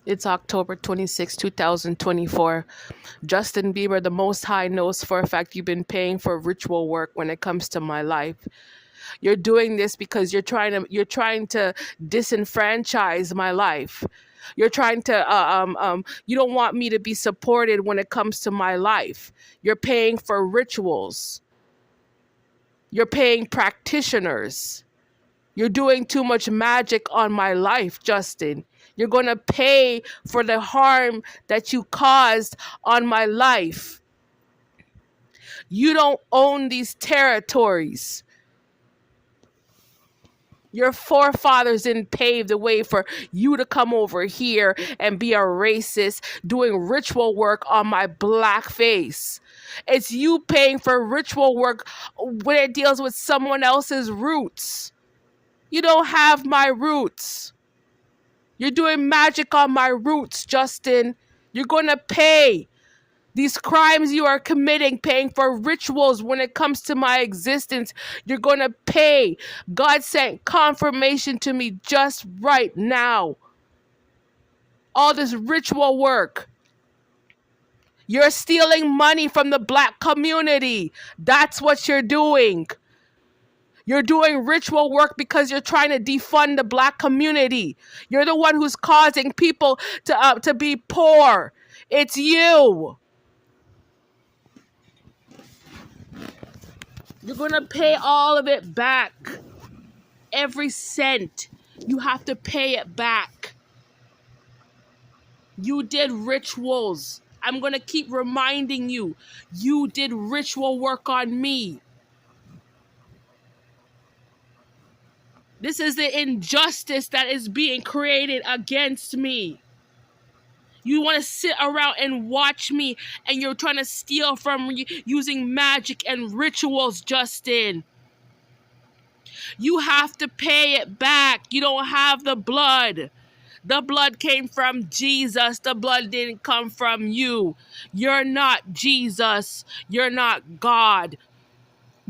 It's October 26, 2024. Justin Bieber, the Most High, knows for a fact you've been paying for ritual work when it comes to my life. You're doing this because you're trying to disenfranchise my life. You're trying to you don't want me to be supported when it comes to my life. You're paying for rituals. You're paying practitioners. You're doing too much magic on my life, Justin. You're going to pay for the harm that you caused on my life. You don't own these territories. Your forefathers didn't pave the way for you to come over here and be a racist doing ritual work on my black face. It's you paying for ritual work when it deals with someone else's roots. You don't have my roots. You're doing magic on my roots, Justin. You're going to pay. These crimes you are committing, paying for rituals when it comes to my existence, you're going to pay. God sent confirmation to me just right now. All this ritual work. You're stealing money from the black community. That's what you're doing. You're doing ritual work because you're trying to defund the black community. You're the one who's causing people to be poor. It's you. You're going to pay all of it back. Every cent. You have to pay it back. You did rituals. I'm going to keep reminding you. You did ritual work on me. This is the injustice that is being created against me. You want to sit around and watch me, and you're trying to steal from me using magic and rituals, Justin. You have to pay it back. You don't have the blood. The blood came from Jesus. The blood didn't come from you. You're not Jesus. You're not God.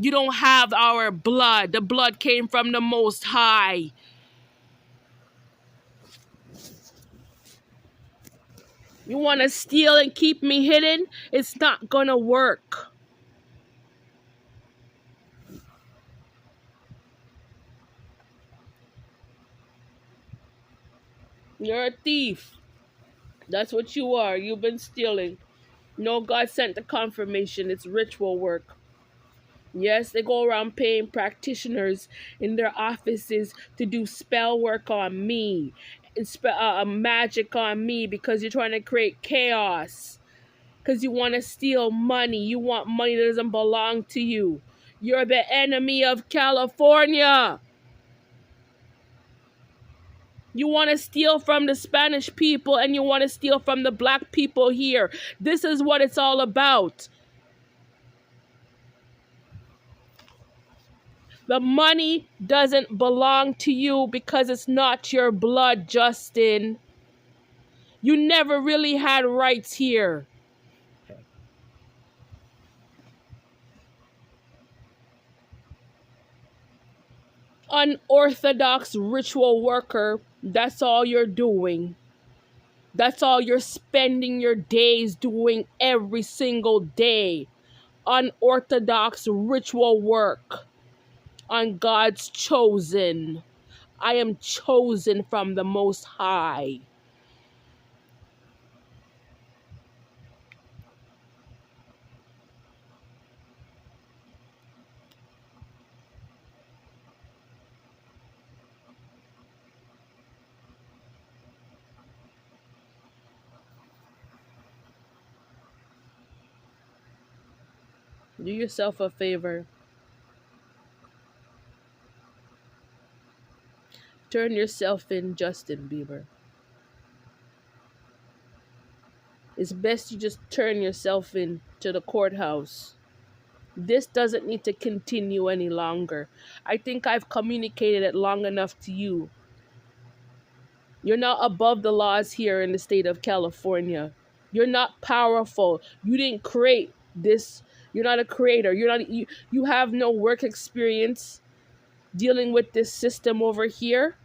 You don't have our blood. The blood came from the Most High. You want to steal and keep me hidden? It's not gonna work. You're a thief. That's what you are. You've been stealing. No, God sent the confirmation. It's ritual work. Yes, they go around paying practitioners in their offices to do spell work on me, magic on me, because you're trying to create chaos. Because you want to steal money. You want money that doesn't belong to you. You're the enemy of California. You want to steal from the Spanish people and you want to steal from the black people here. This is what it's all about. The money doesn't belong to you because it's not your blood, Justin. You never really had rights here. Unorthodox ritual worker, that's all you're doing. That's all you're spending your days doing every single day. Unorthodox ritual work on God's chosen. I am chosen from the Most High. Do yourself a favor. Turn yourself in, Justin Bieber. It's best you just turn yourself in to the courthouse. This doesn't need to continue any longer. I think I've communicated it long enough to you. You're not above the laws here in the state of California. You're not powerful. You didn't create this. You're not a creator. You have no work experience dealing with this system over here.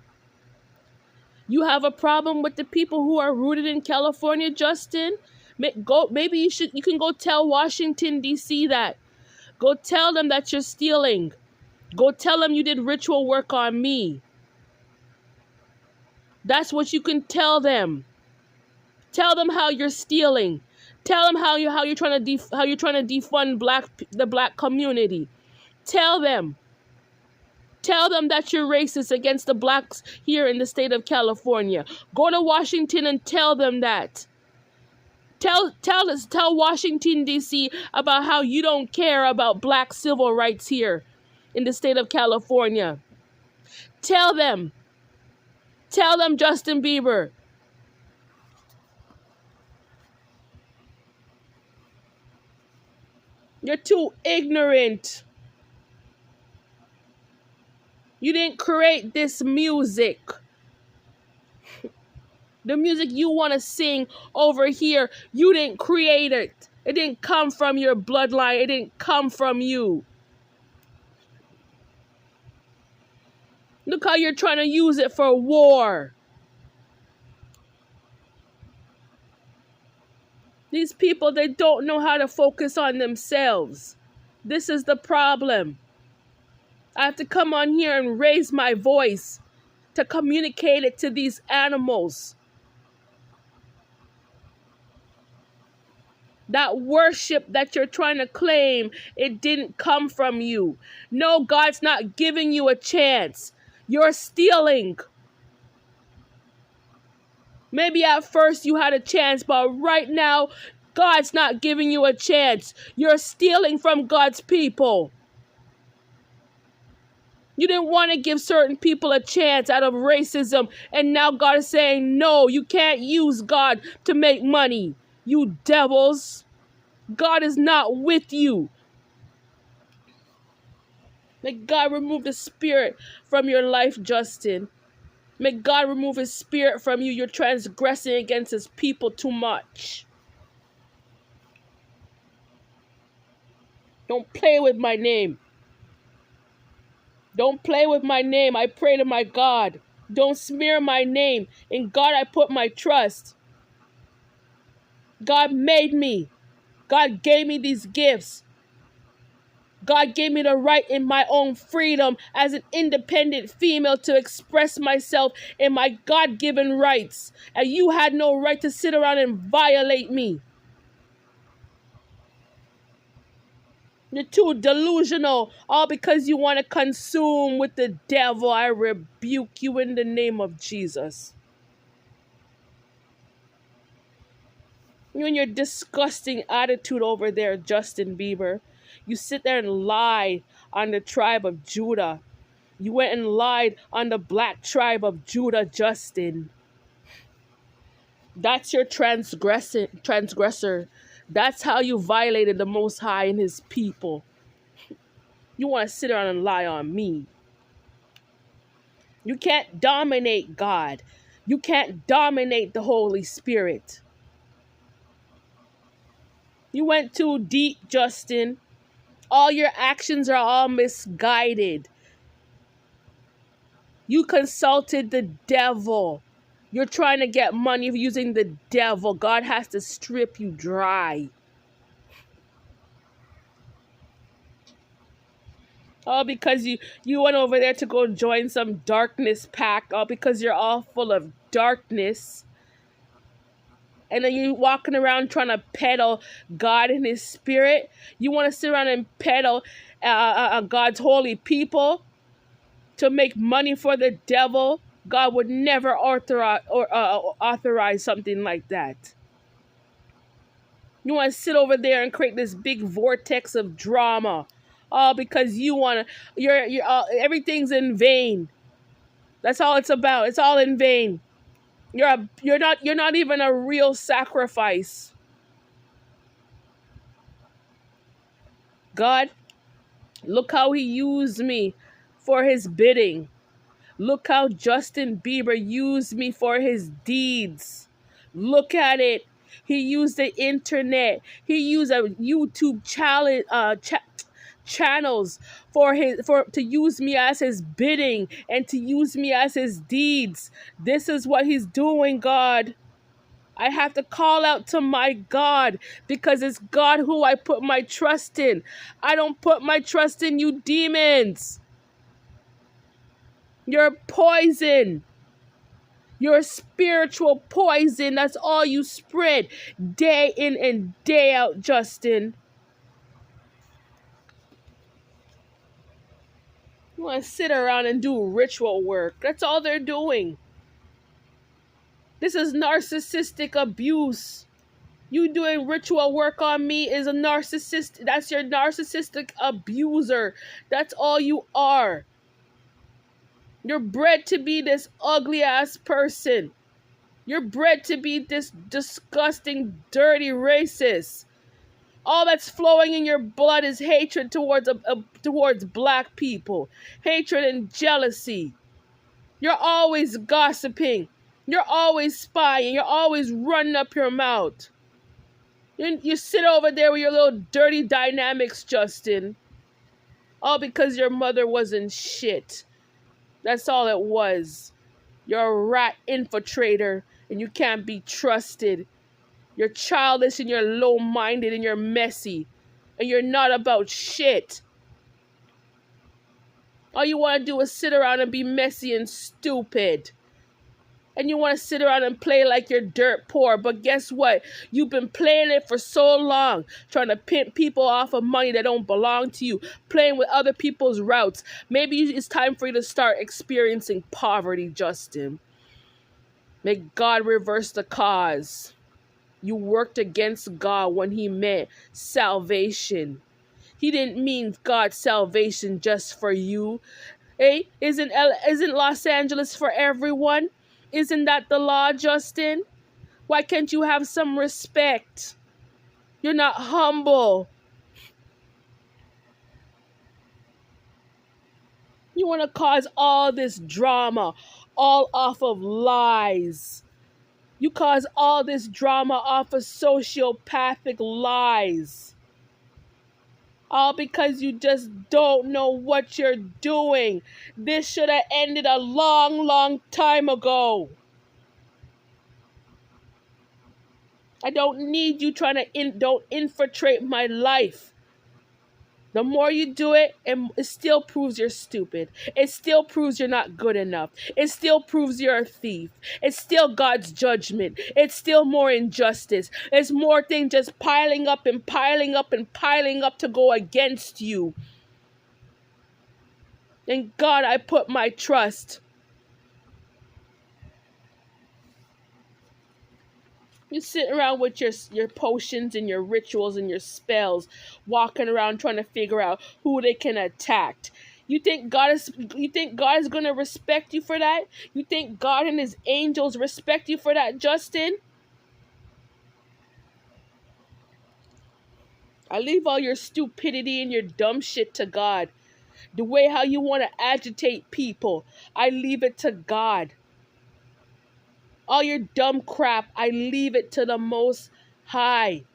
You have a problem with the people who are rooted in California, Justin? Maybe you can go tell Washington D.C. that. Go tell them that you're stealing. Go tell them you did ritual work on me. That's what you can tell them. Tell them how you're stealing. Tell them how you're trying to defund the black community. Tell them. Tell them that you're racist against the blacks here in the state of California. Go to Washington and tell them that. Tell Washington D.C. about how you don't care about black civil rights here in the state of California. Tell them. Tell them, Justin Bieber. You're too ignorant. You didn't create this music. The music you want to sing over here, you didn't create it. It didn't come from your bloodline. It didn't come from you. Look how you're trying to use it for war. These people, they don't know how to focus on themselves. This is the problem. I have to come on here and raise my voice to communicate it to these animals. That worship that you're trying to claim, it didn't come from you. No, God's not giving you a chance. You're stealing. Maybe at first you had a chance, but right now, God's not giving you a chance. You're stealing from God's people. You didn't want to give certain people a chance out of racism, and now God is saying, no, you can't use God to make money. You devils. God is not with you. May God remove the spirit from your life, Justin. May God remove his spirit from you. You're transgressing against his people too much. Don't play with my name. Don't play with my name. I pray to my God. Don't smear my name. In God I put my trust. God made me. God gave me these gifts. God gave me the right in my own freedom as an independent female to express myself in my God-given rights. And you had no right to sit around and violate me. You're too delusional, all because you want to consume with the devil. I rebuke you in the name of Jesus. You and your disgusting attitude over there, Justin Bieber. You sit there and lie on the tribe of Judah. You went and lied on the black tribe of Judah, Justin. That's your transgressor. That's how you violated the Most High and his people. You want to sit around and lie on me. You can't dominate God. You can't dominate the Holy Spirit. You went too deep, Justin. All your actions are all misguided. You consulted the devil. You're trying to get money using the devil. God has to strip you dry. All because you went over there to go join some darkness pack. All because you're all full of darkness. And then you walking around trying to peddle God and his spirit. You want to sit around and peddle God's holy people to make money for the devil. God would never authorize something like that. You want to sit over there and create this big vortex of drama, all because you want to. Everything's in vain. That's all it's about. It's all in vain. You're not even a real sacrifice. God, look how he used me for his bidding. Look how Justin Bieber used me for his deeds. Look at it. He used the internet. He used a YouTube channels for to use me as his bidding and to use me as his deeds. This is what he's doing, God. I have to call out to my God because it's God who I put my trust in. I don't put my trust in you demons. You're poison. You're spiritual poison. That's all you spread day in and day out, Justin. You want to sit around and do ritual work. That's all they're doing. This is narcissistic abuse. You doing ritual work on me is a narcissist. That's your narcissistic abuser. That's all you are. You're bred to be this ugly ass person. You're bred to be this disgusting, dirty racist. All that's flowing in your blood is hatred towards black people. Hatred and jealousy. You're always gossiping. You're always spying. You're always running up your mouth. You sit over there with your little dirty dynamics, Justin. All because your mother wasn't shit. That's all it was. You're a rat infiltrator and you can't be trusted. You're childish and you're low-minded and you're messy. And you're not about shit. All you want to do is sit around and be messy and stupid. And you want to sit around and play like you're dirt poor. But guess what? You've been playing it for so long. Trying to pimp people off of money that don't belong to you. Playing with other people's routes. Maybe it's time for you to start experiencing poverty, Justin. May God reverse the cause. You worked against God when he meant salvation. He didn't mean God's salvation just for you. Hey, isn't Los Angeles for everyone? Isn't that the law, Justin? Why can't you have some respect? You're not humble. You want to cause all this drama, all off of lies. You cause all this drama off of sociopathic lies. All because you just don't know what you're doing. This should have ended a long, long time ago. I don't need you trying to don't infiltrate my life. The more you do it, it still proves you're stupid. It still proves you're not good enough. It still proves you're a thief. It's still God's judgment. It's still more injustice. It's more things just piling up and piling up and piling up to go against you. In God, I put my trust. You sit around with your potions and your rituals and your spells, walking around trying to figure out who they can attack. You think God is going to respect you for that? You think God and his angels respect you for that, Justin? I leave all your stupidity and your dumb shit to God. The way how you want to agitate people, I leave it to God. All your dumb crap, I leave it to the Most High.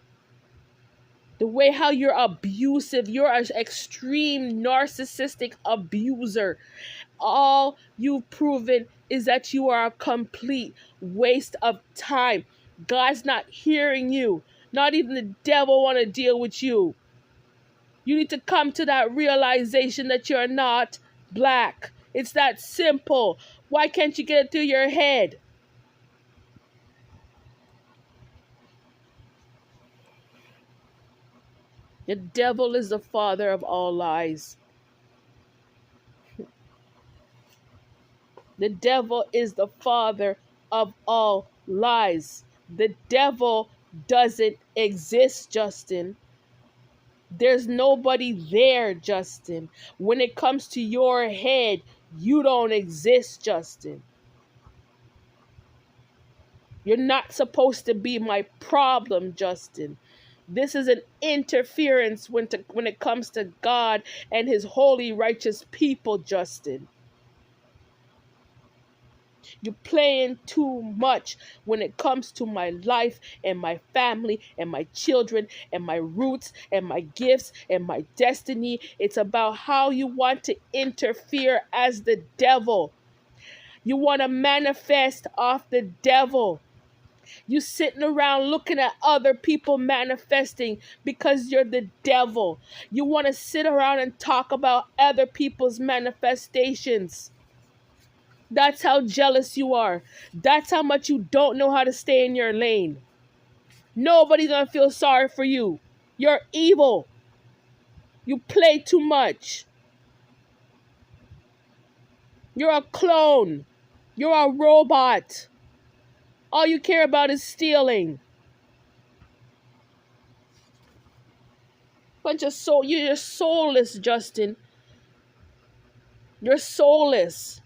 The way how you're abusive, you're an extreme narcissistic abuser. All you've proven is that you are a complete waste of time. God's not hearing you. Not even the devil want to deal with you. You need to come to that realization that you're not black. It's that simple. Why can't you get it through your head? The devil is the father of all lies. The devil is the father of all lies. The devil doesn't exist, Justin. There's nobody there, Justin. When it comes to your head, you don't exist, Justin. You're not supposed to be my problem, Justin. This is an interference when it comes to God and his holy, righteous people, Justin. You're playing too much when it comes to my life and my family and my children and my roots and my gifts and my destiny. It's about how you want to interfere as the devil. You want to manifest off the devil. You sitting around looking at other people manifesting because you're the devil. You want to sit around and talk about other people's manifestations. That's how jealous you are. That's how much you don't know how to stay in your lane. Nobody's going to feel sorry for you. You're evil. You play too much. You're a clone. You're a robot. All you care about is stealing. You're soulless, Justin. You're soulless.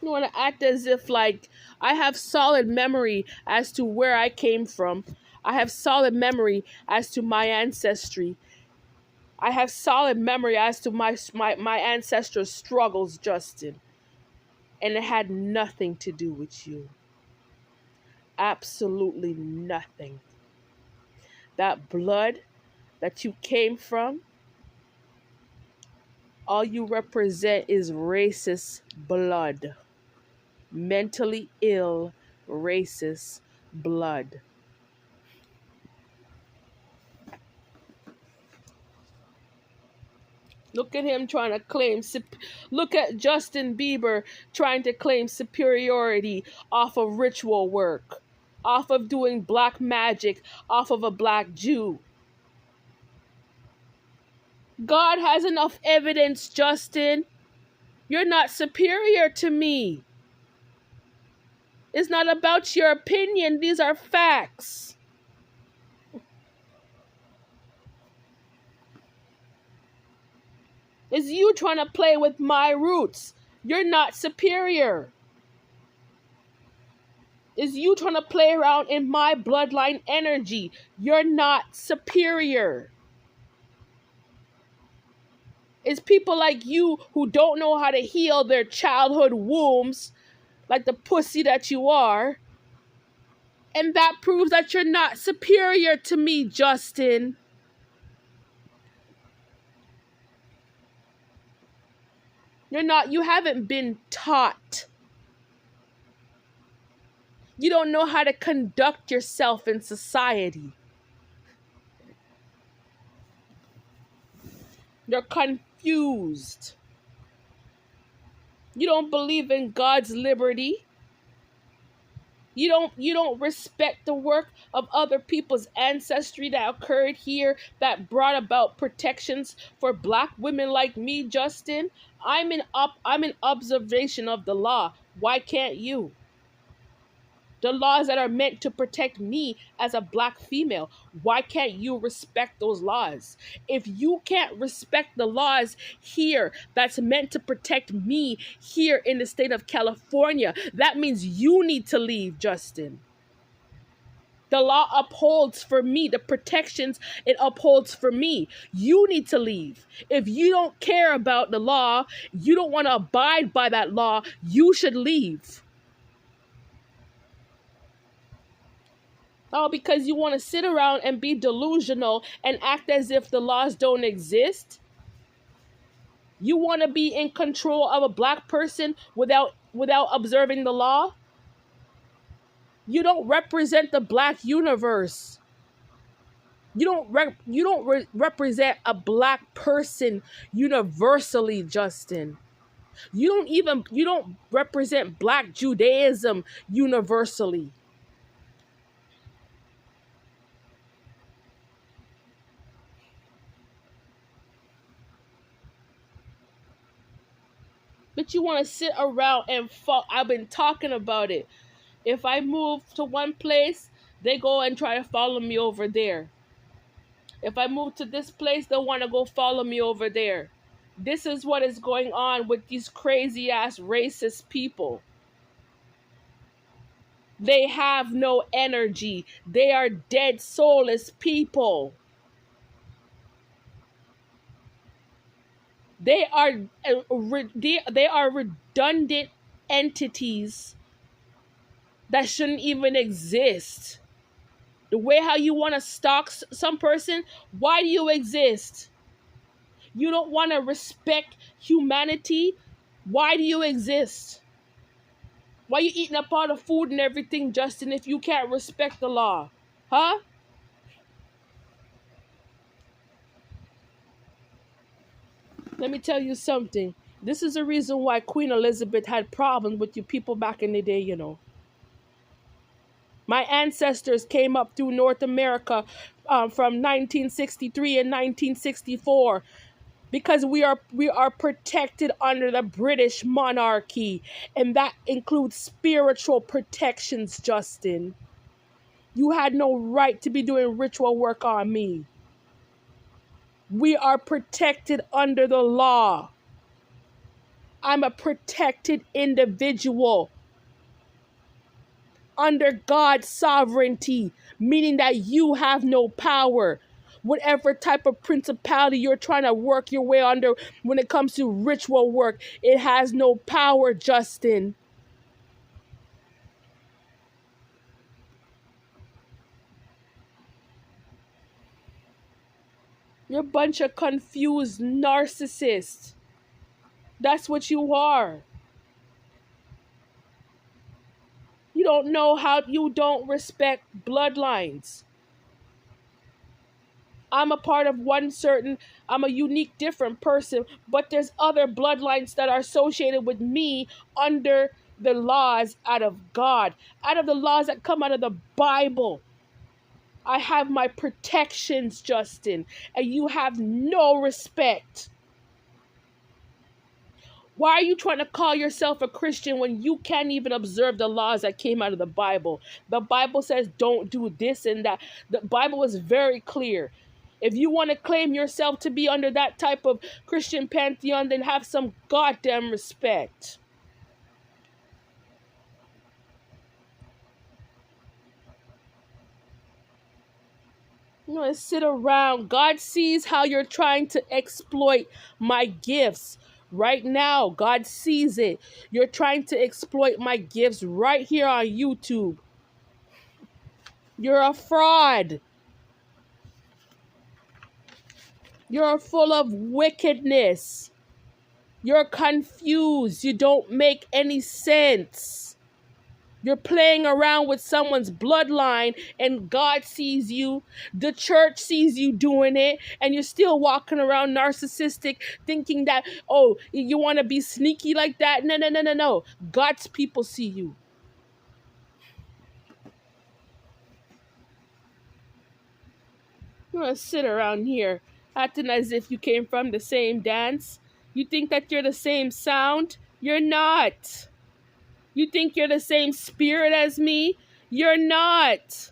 You want to act as if like I have solid memory as to where I came from. I have solid memory as to my ancestry. I have solid memory as to my ancestors' struggles, Justin. And it had nothing to do with you. Absolutely nothing. That blood that you came from, all you represent is racist blood. Mentally ill, racist blood. Look at him trying to claim. Look at Justin Bieber trying to claim superiority off of ritual work, off of doing black magic, off of a black Jew. God has enough evidence, Justin. You're not superior to me. It's not about your opinion. These are facts. It's you trying to play with my roots. You're not superior. It's you trying to play around in my bloodline energy. You're not superior. It's people like you who don't know how to heal their childhood wounds, like the pussy that you are. And that proves that you're not superior to me, Justin. You haven't been taught. You don't know how to conduct yourself in society. You're confused. You don't believe in God's liberty. You don't respect the work of other people's ancestry that occurred here that brought about protections for black women like me, Justin. I'm in observation of the law. Why can't you? The laws that are meant to protect me as a black female. Why can't you respect those laws? If you can't respect the laws here that's meant to protect me here in the state of California, that means you need to leave, Justin. The law upholds for me. The protections it upholds for me. You need to leave. If you don't care about the law, you don't want to abide by that law, you should leave. Oh, because you want to sit around and be delusional and act as if the laws don't exist? You want to be in control of a black person without observing the law? You don't represent the black universe. You don't represent a black person universally, Justin. You don't represent black Judaism universally. But you want to sit around and fall. I've been talking about it. If I move to one place, they go and try to follow me over there. If I move to this place, they want to go follow me over there. This is what is going on with these crazy ass racist people. They have no energy. They are dead, soulless people. They are they are redundant entities that shouldn't even exist. The way how you want to stalk some person, why do you exist? You don't want to respect humanity, why do you exist? Why you eating up all the food and everything, Justin, if you can't respect the law? Huh? Let me tell you something. This is the reason why Queen Elizabeth had problems with you people back in the day, you know. My ancestors came up through North America from 1963 and 1964 because we are protected under the British monarchy, and that includes spiritual protections, Justin. You had no right to be doing ritual work on me. We are protected under the law. I'm a protected individual under God's sovereignty, meaning that you have no power. Whatever type of principality you're trying to work your way under when it comes to ritual work, it has no power, Justin. You're a bunch of confused narcissists. That's what you are. You don't know how, you don't respect bloodlines. I'm a unique, different person, but there's other bloodlines that are associated with me under the laws out of God, out of the laws that come out of the Bible. I have my protections, Justin, and you have no respect. Why are you trying to call yourself a Christian when you can't even observe the laws that came out of the Bible? The Bible says don't do this and that. The Bible is very clear. If you want to claim yourself to be under that type of Christian pantheon, then have some goddamn respect. You know, sit around. God sees how you're trying to exploit my gifts. Right now, God sees it. You're trying to exploit my gifts right here on YouTube. You're a fraud. You're full of wickedness. You're confused. You don't make any sense. You're playing around with someone's bloodline and God sees you. The church sees you doing it and you're still walking around narcissistic thinking that, oh, you want to be sneaky like that? No, no, no, no, no. God's people see you. You're going to sit around here acting as if you came from the same dance. You think that you're the same sound? You're not. You think you're the same spirit as me? You're not.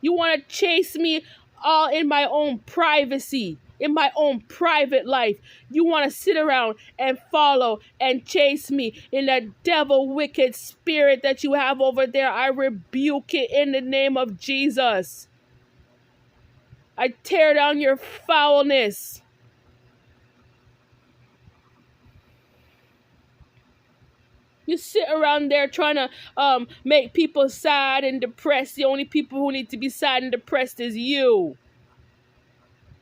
You want to chase me all in my own privacy, in my own private life. You want to sit around and follow and chase me in that devil wicked spirit that you have over there. I rebuke it in the name of Jesus. I tear down your foulness. You sit around there trying to make people sad and depressed. The only people who need to be sad and depressed is you.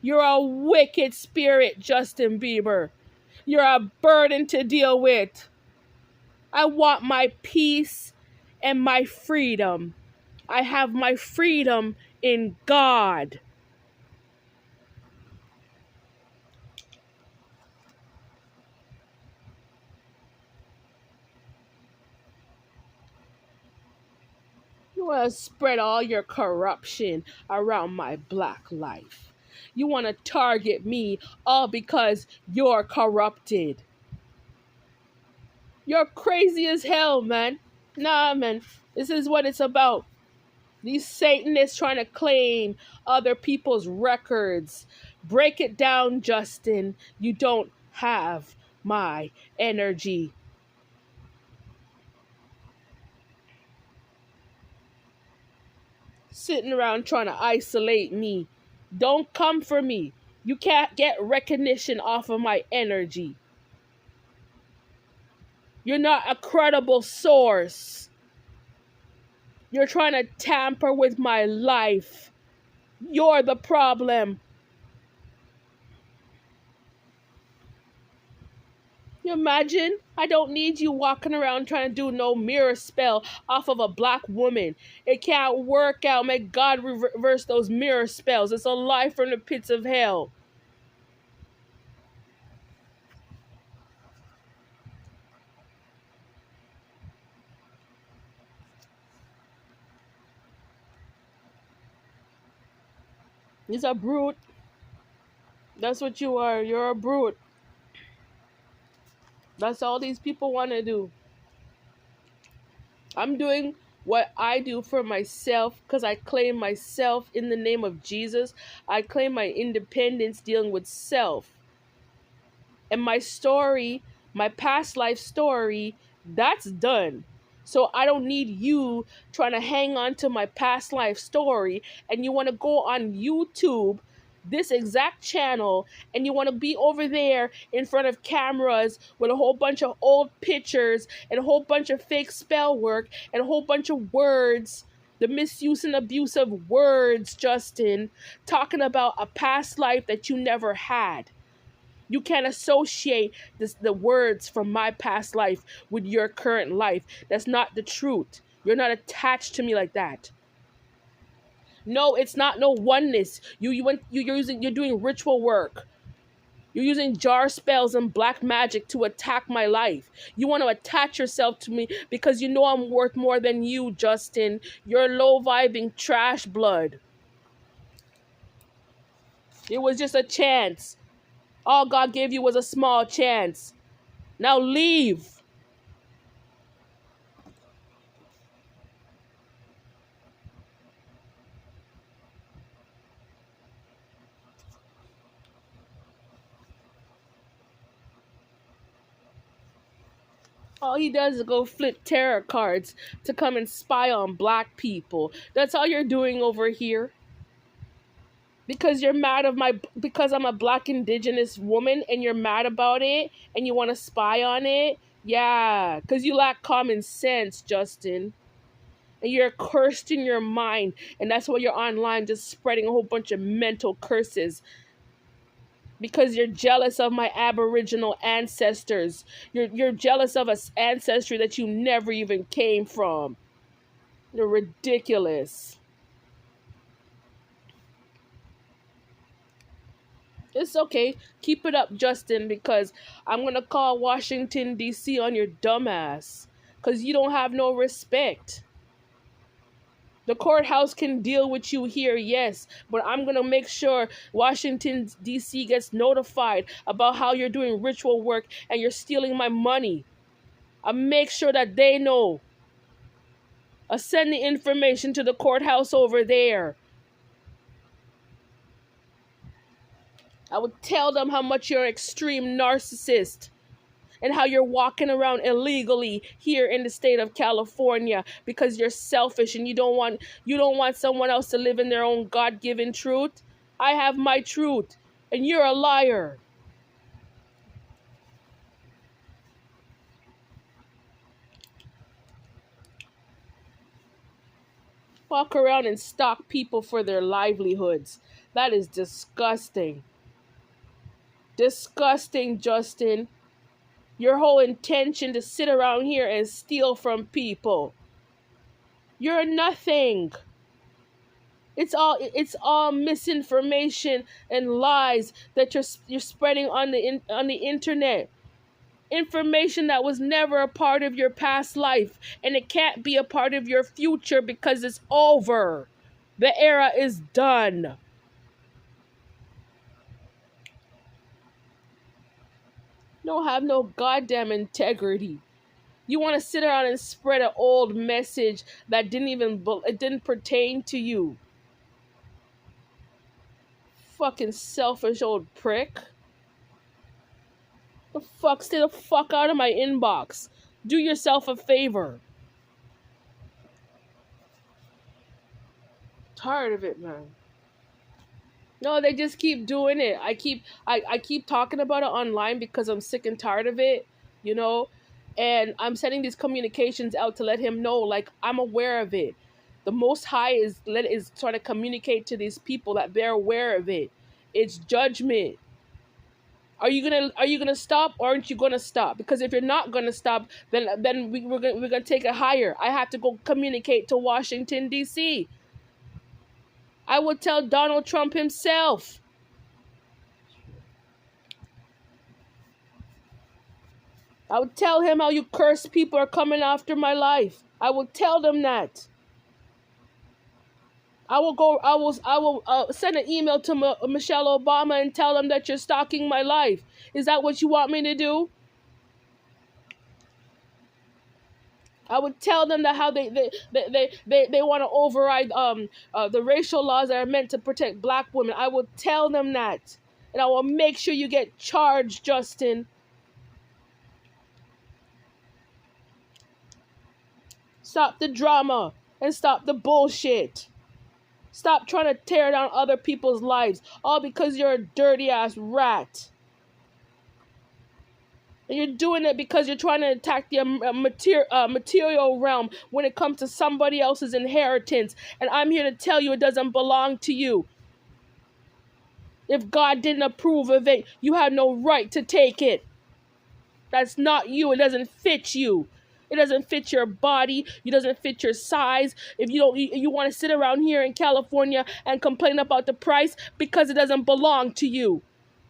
You're a wicked spirit, Justin Bieber. You're a burden to deal with. I want my peace and my freedom. I have my freedom in God. You want to spread all your corruption around my black life. You want to target me all because you're corrupted. You're crazy as hell, man. Nah, man. This is what it's about. These Satanists trying to claim other people's records. Break it down, Justin. You don't have my energy. Sitting around trying to isolate me. Don't come for me. You can't get recognition off of my energy. You're not a credible source. You're trying to tamper with my life. You're the problem. You imagine? I don't need you walking around trying to do no mirror spell off of a black woman. It can't work out. May God reverse those mirror spells. It's a lie from the pits of hell. He's a brute. That's what you are. You're a brute. That's all these people want to do. I'm doing what I do for myself because I claim myself in the name of Jesus. I claim my independence dealing with self. And my story, my past life story, that's done. So I don't need you trying to hang on to my past life story and you want to go on YouTube, this exact channel, and you want to be over there in front of cameras with a whole bunch of old pictures and a whole bunch of fake spell work and a whole bunch of words, the misuse and abuse of words, Justin, talking about a past life that you never had. You can't associate the words from my past life with your current life. That's not the truth. You're not attached to me like that. No, it's not no oneness. You're doing ritual work. You're using jar spells and black magic to attack my life. You want to attach yourself to me because you know I'm worth more than you, Justin. You're low vibing trash blood. It was just a chance. All God gave you was a small chance. Now leave. All he does is go flip tarot cards to come and spy on black people. That's all you're doing over here. Because you're mad because I'm a black indigenous woman and you're mad about it and you want to spy on it. Yeah, because you lack common sense, Justin. And you're cursed in your mind. And that's why you're online just spreading a whole bunch of mental curses. Because you're jealous of my Aboriginal ancestors. You're jealous of an ancestry that you never even came from. You're ridiculous. It's okay. Keep it up, Justin, because I'm going to call Washington, D.C. on your dumbass. Because you don't have no respect. The courthouse can deal with you here, yes, but I'm going to make sure Washington, D.C. gets notified about how you're doing ritual work and you're stealing my money. I'll make sure that they know. I'll send the information to the courthouse over there. I would tell them how much you're an extreme narcissist and how you're walking around illegally here in the state of California because you're selfish and you don't want someone else to live in their own God-given truth. I have my truth and you're a liar. Walk around and stalk people for their livelihoods. That is disgusting. Disgusting, Justin. Your whole intention to sit around here and steal from people. You're nothing. It's all misinformation and lies that you're spreading on the internet. Information that was never a part of your past life, and it can't be a part of your future because it's over. The era is done. You don't have no goddamn integrity. You want to sit around and spread an old message that didn't pertain to you. Fucking selfish old prick. The fuck, stay the fuck out of my inbox. Do yourself a favor. Tired of it, man. No, they just keep doing it. I keep talking about it online because I'm sick and tired of it, you know? And I'm sending these communications out to let him know, like, I'm aware of it. The Most High is trying to communicate to these people that they're aware of it. It's judgment. Are you gonna stop, or aren't you gonna stop? Because if you're not gonna stop, then we're gonna take it higher. I have to go communicate to Washington D.C. I would tell Donald Trump himself. I would tell him how you cursed people are coming after my life. I will tell them that. I will send an email to Michelle Obama and tell them that you're stalking my life. Is that what you want me to do? I would tell them that how they want to override the racial laws that are meant to protect black women. I will tell them that. And I will make sure you get charged, Justin. Stop the drama and stop the bullshit. Stop trying to tear down other people's lives, all because you're a dirty ass rat. And you're doing it because you're trying to attack the material realm when it comes to somebody else's inheritance. And I'm here to tell you it doesn't belong to you. If God didn't approve of it, you have no right to take it. That's not you. It doesn't fit you. It doesn't fit your body. It doesn't fit your size. If you want to sit around here in California and complain about the price because it doesn't belong to you.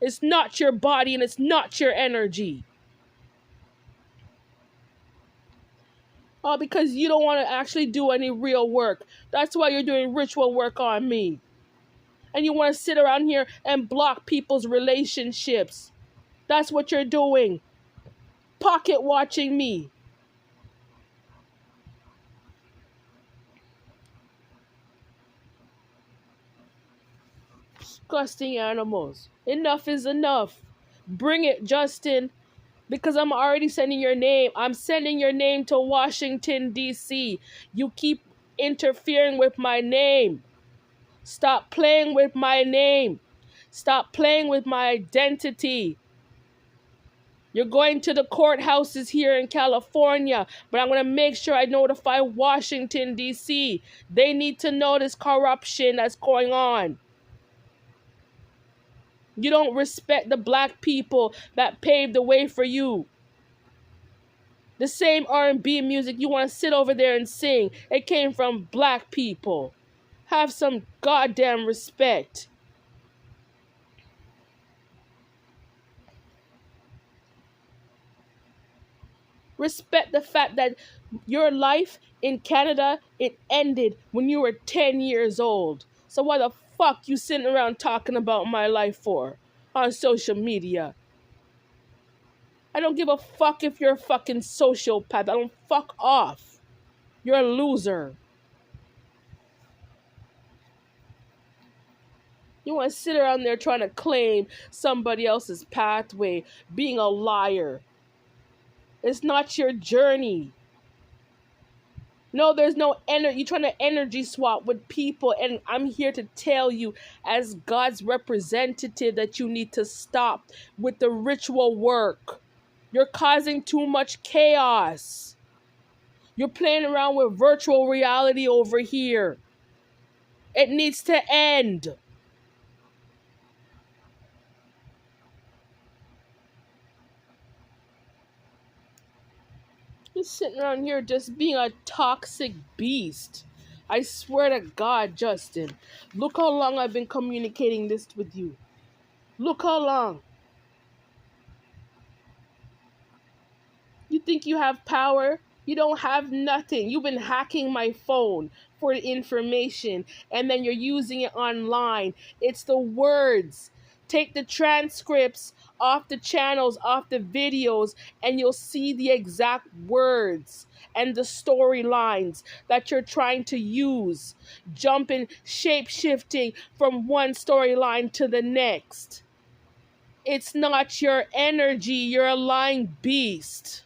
It's not your body and it's not your energy. Because you don't want to actually do any real work. That's why you're doing ritual work on me. And you want to sit around here and block people's relationships. That's what you're doing. Pocket watching me. Disgusting animals. Enough is enough. Bring it, Justin. Because I'm already sending your name. I'm sending your name to Washington, D.C. You keep interfering with my name. Stop playing with my name. Stop playing with my identity. You're going to the courthouses here in California, but I'm going to make sure I notify Washington, D.C. They need to know this corruption that's going on. You don't respect the black people that paved the way for you. The same R&B music you want to sit over there and sing, it came from black people. Have some goddamn respect. Respect the fact that your life in Canada, it ended when you were 10 years old. So why the fuck you sitting around talking about my life for on social media? I don't give a fuck if you're a fucking sociopath. I don't fuck off. You're a loser. You want to sit around there trying to claim somebody else's pathway, being a liar. It's not your journey. No, there's no energy. You're trying to energy swap with people, and I'm here to tell you, as God's representative, that you need to stop with the ritual work. You're causing too much chaos. You're playing around with virtual reality over here. It needs to end. You're sitting around here just being a toxic beast. I swear to God, Justin. Look how long I've been communicating this with you. Look how long. You think you have power? You don't have nothing. You've been hacking my phone for the information, and then you're using it online. It's the words. Take the transcripts off the channels, off the videos, and you'll see the exact words and the storylines that you're trying to use. Jumping, shape-shifting from one storyline to the next. It's not your energy. You're a lying beast.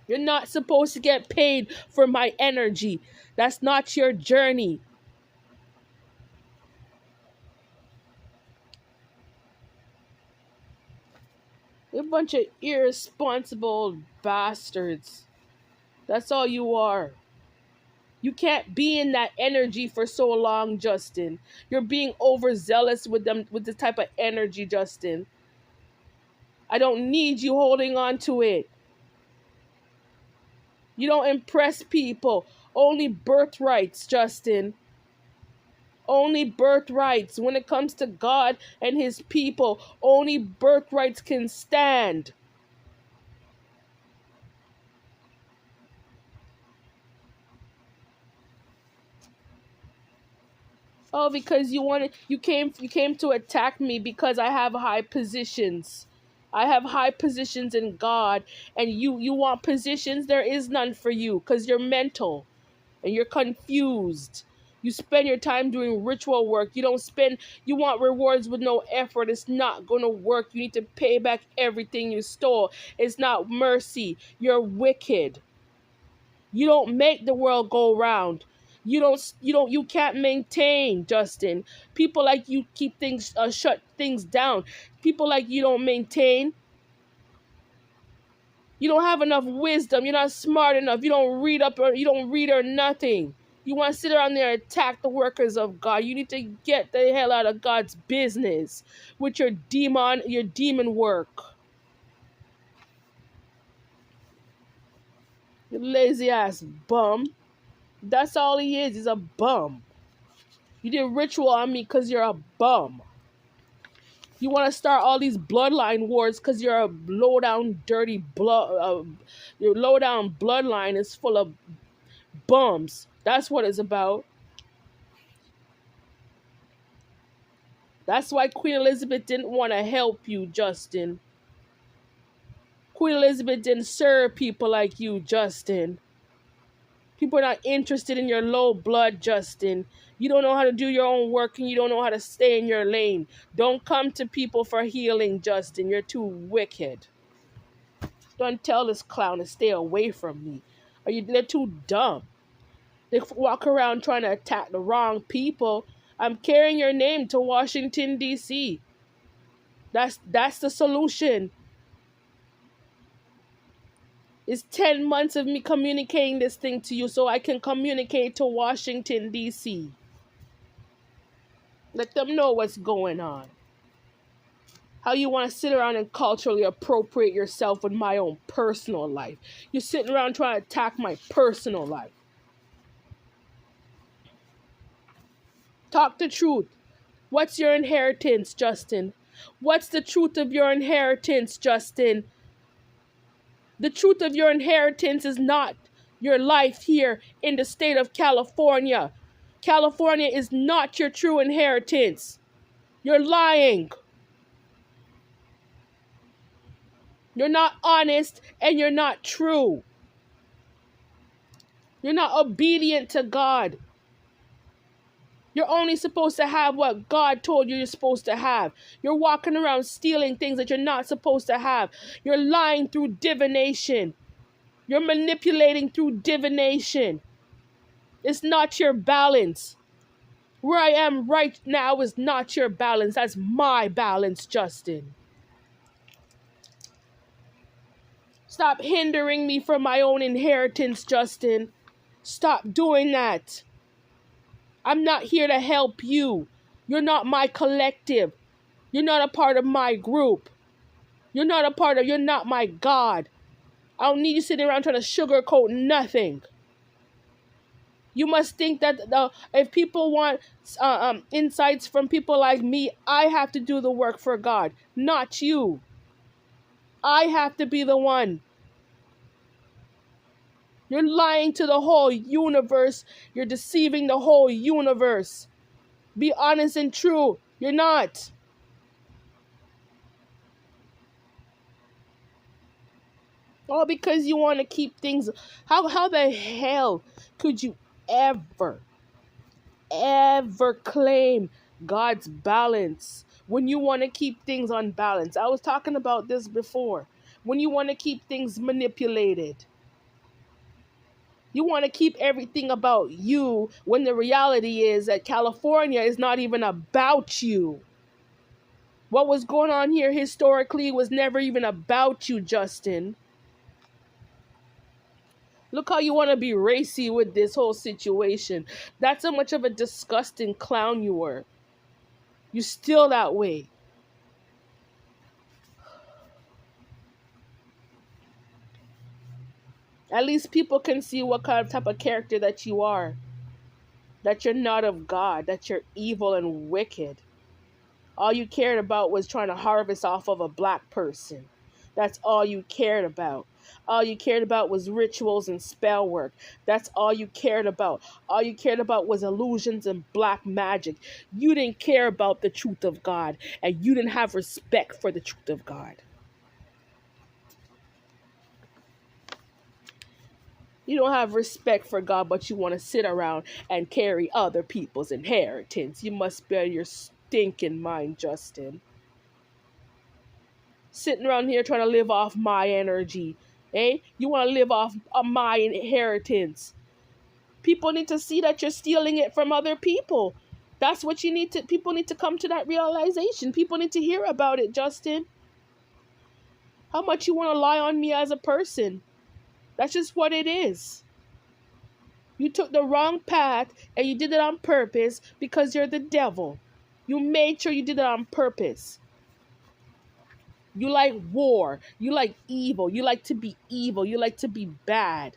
You're not supposed to get paid for my energy. That's not your journey. You're a bunch of irresponsible bastards. That's all you are. You can't be in that energy for so long, Justin. You're being overzealous with them with this type of energy, Justin. I don't need you holding on to it. You don't impress people. Only birthrights, Justin. Only birthrights. When it comes to God and his people, only birthrights can stand. Oh, because you came to attack me because I have high positions. I have high positions in God, and you want positions. There is none for you because you're mental and you're confused. You spend your time doing ritual work. You want rewards with no effort. It's not going to work. You need to pay back everything you stole. It's not mercy. You're wicked. You don't make the world go round. You can't maintain, Justin. People like you keep things, shut things down. People like you don't maintain. You don't have enough wisdom. You're not smart enough. You don't read or nothing. You want to sit around there and attack the workers of God. You need to get the hell out of God's business with your demon work. You lazy ass bum. That's all he is. He's a bum. You did ritual on me because you're a bum. You want to start all these bloodline wars because you're a low down, dirty blood. Your low down bloodline is full of bums. That's what it's about. That's why Queen Elizabeth didn't want to help you, Justin. Queen Elizabeth didn't serve people like you, Justin. People are not interested in your low blood, Justin. You don't know how to do your own work and you don't know how to stay in your lane. Don't come to people for healing, Justin. You're too wicked. Don't tell this clown to stay away from me. They're too dumb. They walk around trying to attack the wrong people. I'm carrying your name to Washington, D.C. That's the solution. It's 10 months of me communicating this thing to you so I can communicate to Washington, D.C. Let them know what's going on. How you want to sit around and culturally appropriate yourself with my own personal life. You're sitting around trying to attack my personal life. Talk the truth. What's your inheritance, Justin? What's the truth of your inheritance, Justin? The truth of your inheritance is not your life here in the state of California. California is not your true inheritance. You're lying. You're not honest and you're not true. You're not obedient to God. You're only supposed to have what God told you you're supposed to have. You're walking around stealing things that you're not supposed to have. You're lying through divination. You're manipulating through divination. It's not your balance. Where I am right now is not your balance. That's my balance, Justin. Stop hindering me from my own inheritance, Justin. Stop doing that. I'm not here to help you. You're not my collective. You're not a part of my group. You're not my God. I don't need you sitting around trying to sugarcoat nothing. You must think that if people want insights from people like me, I have to do the work for God, not you. I have to be the one. You're lying to the whole universe. You're deceiving the whole universe. Be honest and true. You're not. All because you want to keep things. How the hell could you ever claim God's balance when you want to keep things unbalanced? I was talking about this before. When you want to keep things manipulated. You want to keep everything about you when the reality is that California is not even about you. What was going on here historically was never even about you, Justin. Look how you want to be racy with this whole situation. That's how much of a disgusting clown you were. You still that way. At least people can see what kind of type of character that you are. That you're not of God. That you're evil and wicked. All you cared about was trying to harvest off of a black person. That's all you cared about. All you cared about was rituals and spell work. That's all you cared about. All you cared about was illusions and black magic. You didn't care about the truth of God, and you didn't have respect for the truth of God. You don't have respect for God, but you want to sit around and carry other people's inheritance. You must bear your stinking mind, Justin. Sitting around here trying to live off my energy. Eh? You want to live off my inheritance. People need to see that you're stealing it from other people. That's what you need to, people need to come to that realization. People need to hear about it, Justin. How much you want to lie on me as a person. That's just what it is. You took the wrong path and you did it on purpose because you're the devil. You made sure you did it on purpose. You like war. You like evil. You like to be evil. You like to be bad.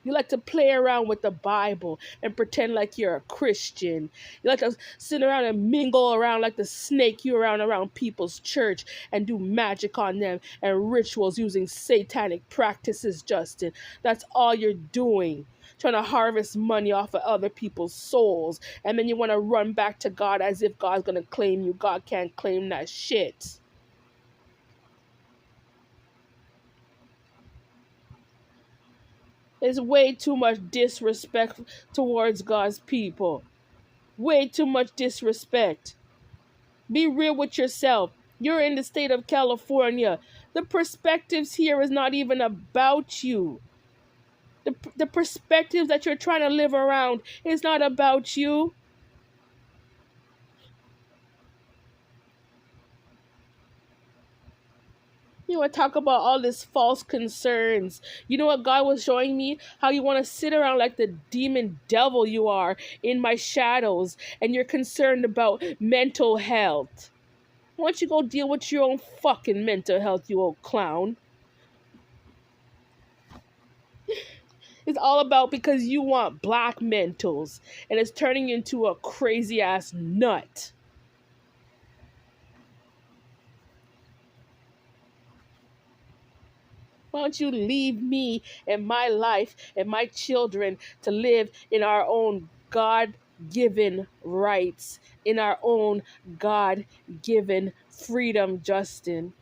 You like to play around with the Bible and pretend like you're a Christian. You like to sit around and mingle around like the snake you around people's church and do magic on them and rituals using satanic practices, Justin. That's all you're doing. Trying to harvest money off of other people's souls. And then you want to run back to God as if God's going to claim you. God can't claim that shit. There's way too much disrespect towards God's people. Way too much disrespect. Be real with yourself. You're in the state of California. The perspectives here is not even about you. The perspectives that you're trying to live around is not about you. You want to talk about all this false concerns. You know what God was showing me? How you want to sit around like the demon devil you are in my shadows and you're concerned about mental health. Why don't you go deal with your own fucking mental health, you old clown? It's all about because you want black mentals and it's turning you into a crazy ass nut. Why don't you leave me and my life and my children to live in our own God-given rights, in our own God-given freedom, Justin?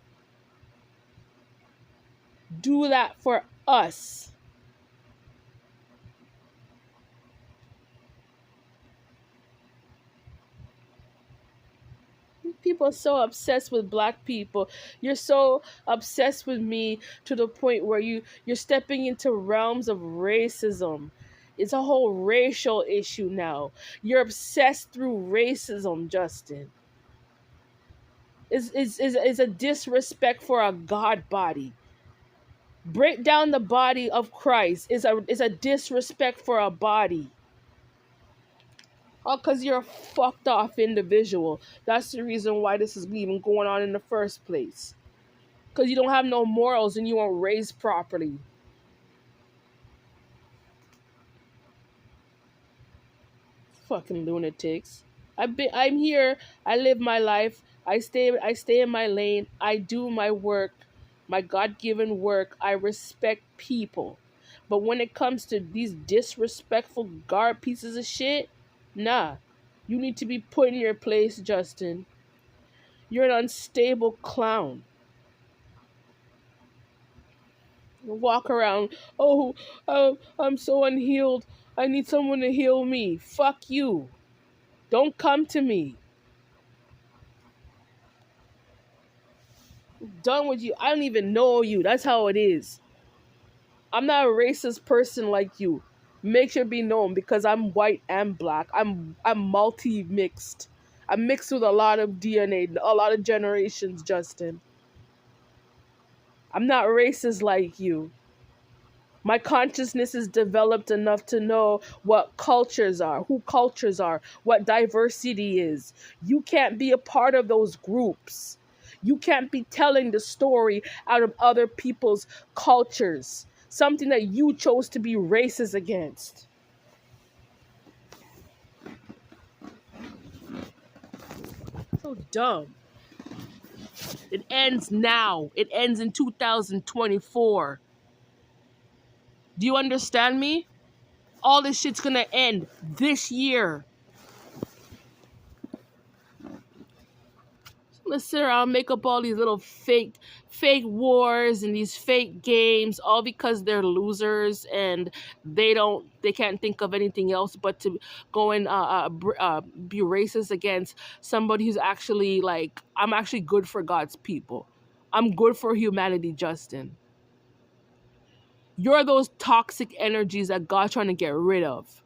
Do that for us. People are so obsessed with black people. You're so obsessed with me to the point where you're stepping into realms of racism. It's a whole racial issue now. You're obsessed through racism, Justin. Is a disrespect for a God body. Break down the body of Christ is a disrespect for a body. Oh, because you're a fucked off individual. That's the reason why this is even going on in the first place. Because you don't have no morals and you weren't raised properly. Fucking lunatics. I'm here. I live my life. I stay in my lane. I do my work, my God-given work. I respect people. But when it comes to these disrespectful guard pieces of shit, nah. You need to be put in your place, Justin. You're an unstable clown. You walk around, oh, I'm so unhealed. I need someone to heal me. Fuck you. Don't come to me. I'm done with you. I don't even know you. That's how it is. I'm not a racist person like you. Make sure be known because I'm white and black. I'm multi-mixed. I'm mixed with a lot of DNA, a lot of generations, Justin. I'm not racist like you. My consciousness is developed enough to know what cultures are, who cultures are, what diversity is. You can't be a part of those groups. You can't be telling the story out of other people's cultures, something that you chose to be racist against. So dumb. It ends now. It ends in 2024. Do you understand me? All this shit's gonna end this year. Let's sit around, make up all these little fake wars and these fake games, all because they're losers and they can't think of anything else but to go and be racist against somebody who's actually like, I'm actually good for God's people. I'm good for humanity, Justin. You're those toxic energies that God's trying to get rid of.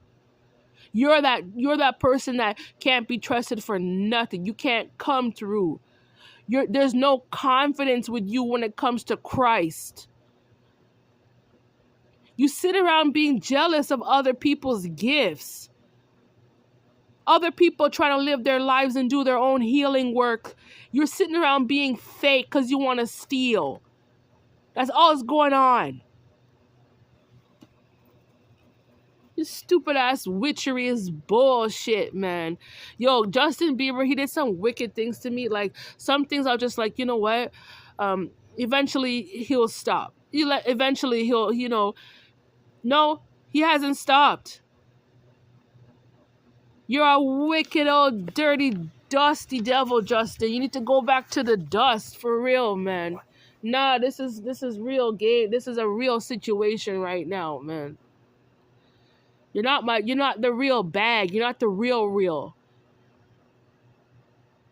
You're that person that can't be trusted for nothing. You can't come through. There's no confidence with you when it comes to Christ. You sit around being jealous of other people's gifts. Other people trying to live their lives and do their own healing work. You're sitting around being fake because you want to steal. That's all that's going on. This stupid ass witchery is bullshit, man. Yo, Justin Bieber, he did some wicked things to me. Like, some things I'll just like, you know what? Eventually he'll stop. Eventually he'll, no, he hasn't stopped. You're a wicked old dirty dusty devil, Justin. You need to go back to the dust for real, man. Nah, this is real game. This is a real situation right now, man. You're not the real bag. You're not the real.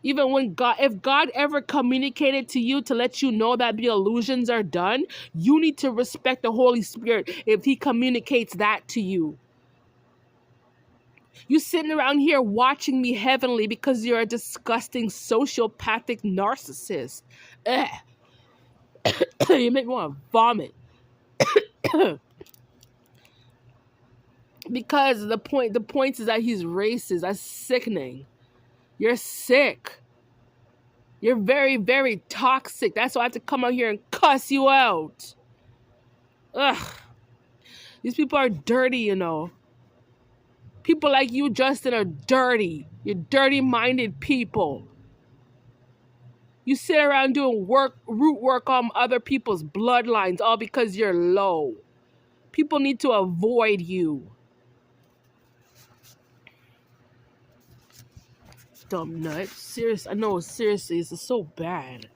Even when if God ever communicated to you to let you know that the illusions are done, you need to respect the Holy Spirit if he communicates that to you. You sitting around here watching me heavenly because you're a disgusting sociopathic narcissist. You make me want to vomit. Because the point is that he's racist. That's sickening. You're sick. You're very, very toxic. That's why I have to come out here and cuss you out. Ugh. These people are dirty, People like you, Justin, are dirty. You're dirty-minded people. You sit around doing root work on other people's bloodlines, all because you're low. People need to avoid you. Dumb nut. Seriously, I know, seriously, this is so bad.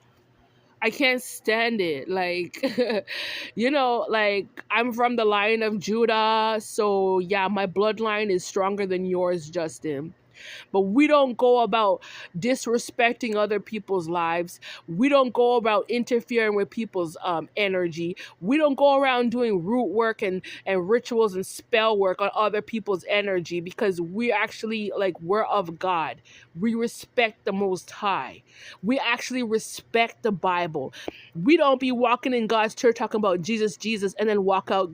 I can't stand it. Like, I'm from the line of Judah, so yeah, my bloodline is stronger than yours, Justin. But we don't go about disrespecting other people's lives. We don't go about interfering with people's energy. We don't go around doing root work and rituals and spell work on other people's energy because we actually, we're of God. We respect the Most High. We actually respect the Bible. We don't be walking in God's church talking about Jesus, and then walk out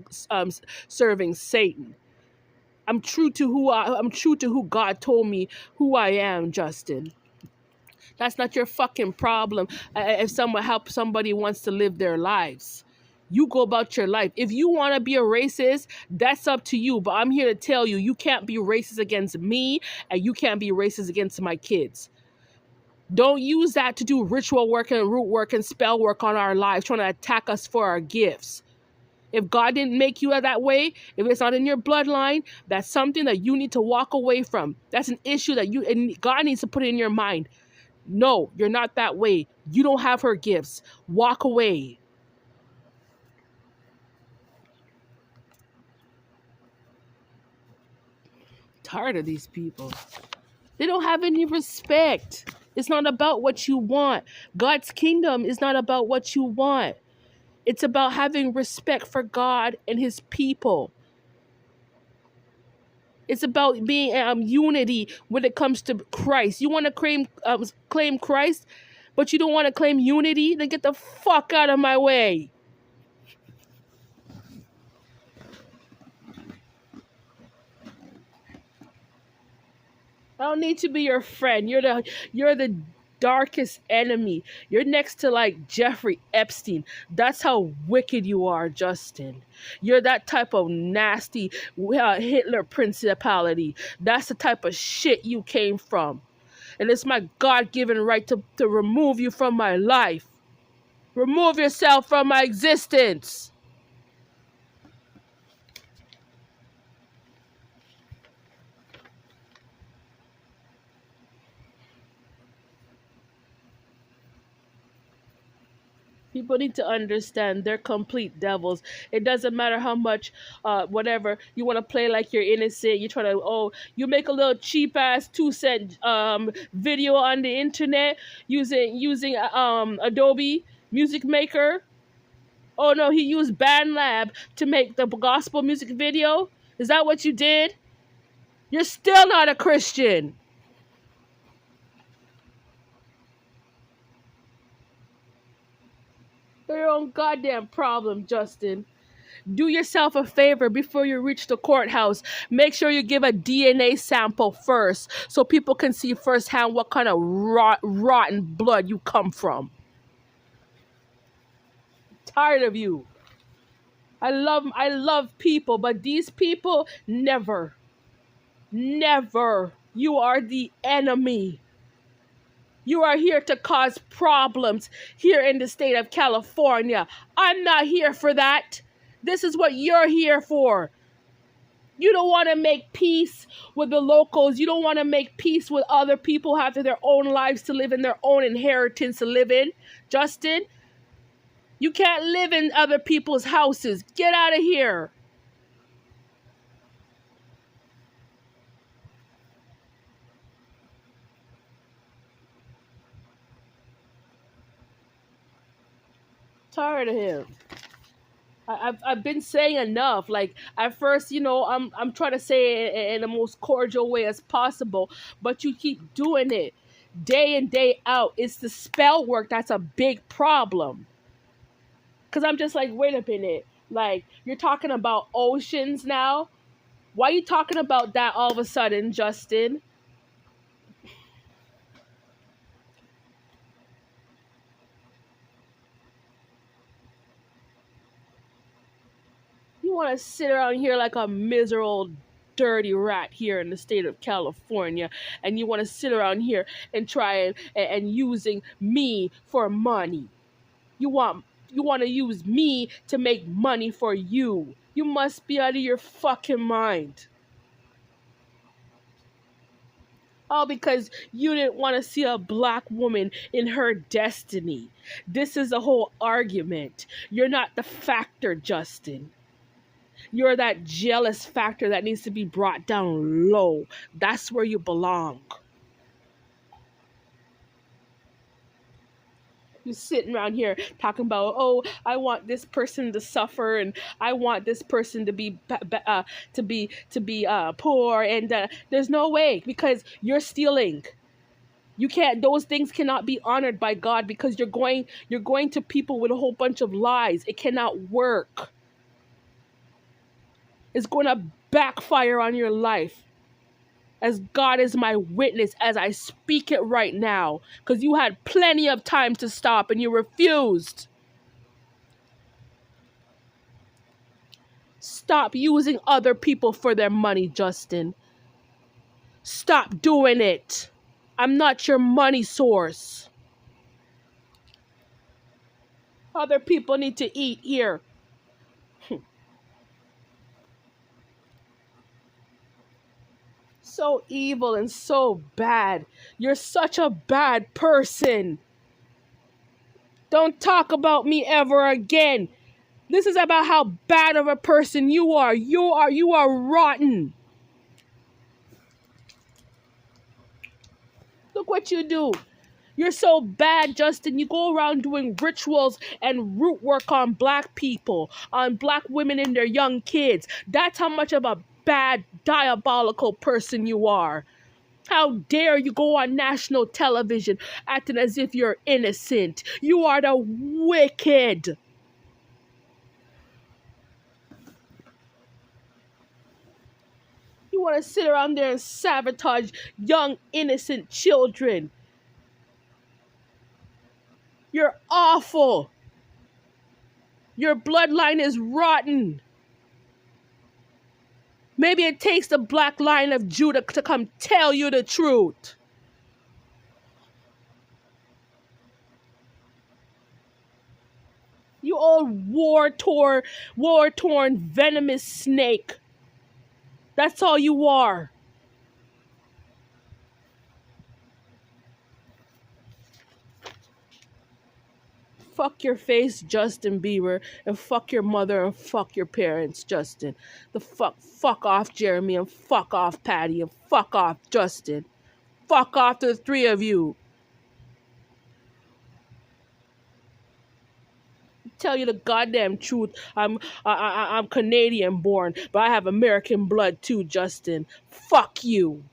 serving Satan. I'm true to who God told me who I am, Justin. That's not your fucking problem. If somebody wants to live their lives, you go about your life. If you want to be a racist, that's up to you. But I'm here to tell you, you can't be racist against me, and you can't be racist against my kids. Don't use that to do ritual work and root work and spell work on our lives, trying to attack us for our gifts. If God didn't make you that way, if it's not in your bloodline, that's something that you need to walk away from. That's an issue that God needs to put in your mind. No, you're not that way. You don't have her gifts. Walk away. Tired of these people. They don't have any respect. It's not about what you want. God's kingdom is not about what you want. It's about having respect for God and his people. It's about being unity when it comes to Christ. You want to claim Christ, but you don't want to claim unity? Then get the fuck out of my way. I don't need to be your friend. You're the darkest enemy. You're next to like Jeffrey Epstein. That's how wicked you are, Justin. You're that type of nasty Hitler principality. That's the type of shit you came from. And it's my God-given right to remove you from my life. Remove yourself from my existence. People need to understand they're complete devils. It doesn't matter how much, whatever, you want to play like you're innocent. You try to, you make a little cheap ass 2 cent video on the internet using Adobe Music Maker. Oh no, he used BandLab to make the gospel music video. Is that what you did? You're still not a Christian. Your own goddamn problem, Justin. Do yourself a favor before you reach the courthouse. Make sure you give a DNA sample first so people can see firsthand what kind of rotten blood you come from. Tired of you. I love people, but these people, never. Never. You are the enemy. You are here to cause problems here in the state of California. I'm not here for that. This is what you're here for. You don't want to make peace with the locals. You don't want to make peace with other people who have their own lives to live in, their own inheritance to live in. Justin, you can't live in other people's houses. Get out of here. Tired of him. I've been saying enough. Like at first, I'm trying to say it in the most cordial way as possible, but you keep doing it day in, day out. It's the spell work that's a big problem. Cause I'm just like, wait a minute. Like you're talking about oceans now. Why are you talking about that all of a sudden, Justin? You want to sit around here like a miserable, dirty rat here in the state of California, and you want to sit around here and try and using me for money. You want to use me to make money for you. You must be out of your fucking mind. All because you didn't want to see a black woman in her destiny. This is a whole argument. You're not the factor, Justin. You're that jealous factor that needs to be brought down low. That's where you belong. You sitting around here talking about, I want this person to suffer, and I want this person to be poor, and there's no way, because you're stealing. You can't. Those things cannot be honored by God, because you're going to people with a whole bunch of lies. It cannot work. It's going to backfire on your life. As God is my witness, as I speak it right now, because you had plenty of time to stop and you refused. Stop using other people for their money, Justin. Stop doing it. I'm not your money source. Other people need to eat here. So evil and so bad. You're such a bad person. Don't talk about me ever again. This is about how bad of a person you are. You are rotten. Look what you do. You're so bad, Justin. You go around doing rituals and root work on black people, on black women and their young kids. That's how much of a bad, diabolical person you are. How dare you go on national television acting as if you're innocent? You are the wicked. You want to sit around there and sabotage young, innocent children. You're awful. Your bloodline is rotten. Maybe it takes the black lion of Judah to come tell you the truth. You old war-torn, venomous snake. That's all you are. Fuck your face, Justin Bieber, and fuck your mother and fuck your parents, Justin. Fuck off, Jeremy, and fuck off, Patty, and fuck off, Justin. Fuck off to the three of you. Tell you the goddamn truth. I'm Canadian born, but I have American blood too, Justin. Fuck you.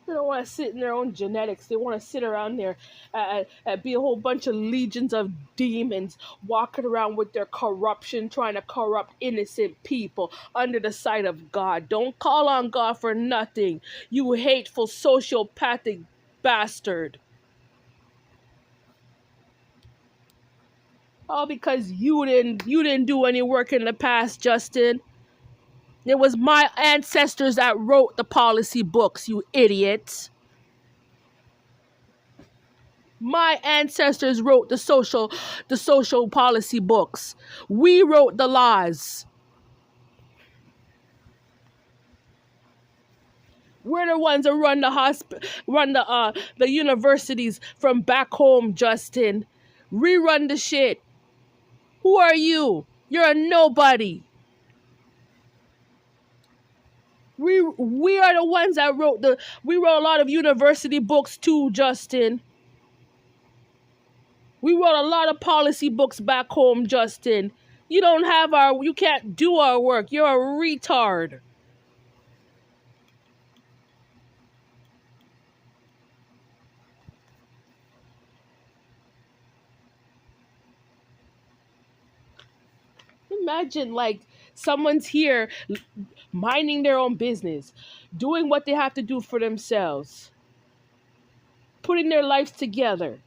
They don't want to sit in their own genetics. They want to sit around there and be a whole bunch of legions of demons walking around with their corruption, trying to corrupt innocent people under the sight of God. Don't call on God for nothing, you hateful sociopathic bastard. All because you didn't do any work in the past, Justin. It was my ancestors that wrote the policy books, you idiots. My ancestors wrote the social policy books. We wrote the laws. We're the ones that run the universities from back home, Justin. Rerun the shit. Who are you? You're a nobody. We are the ones that we wrote a lot of university books too, Justin. We wrote a lot of policy books back home, Justin. You can't do our work. You're a retard. Imagine like someone's here minding their own business, doing what they have to do for themselves, putting their lives together,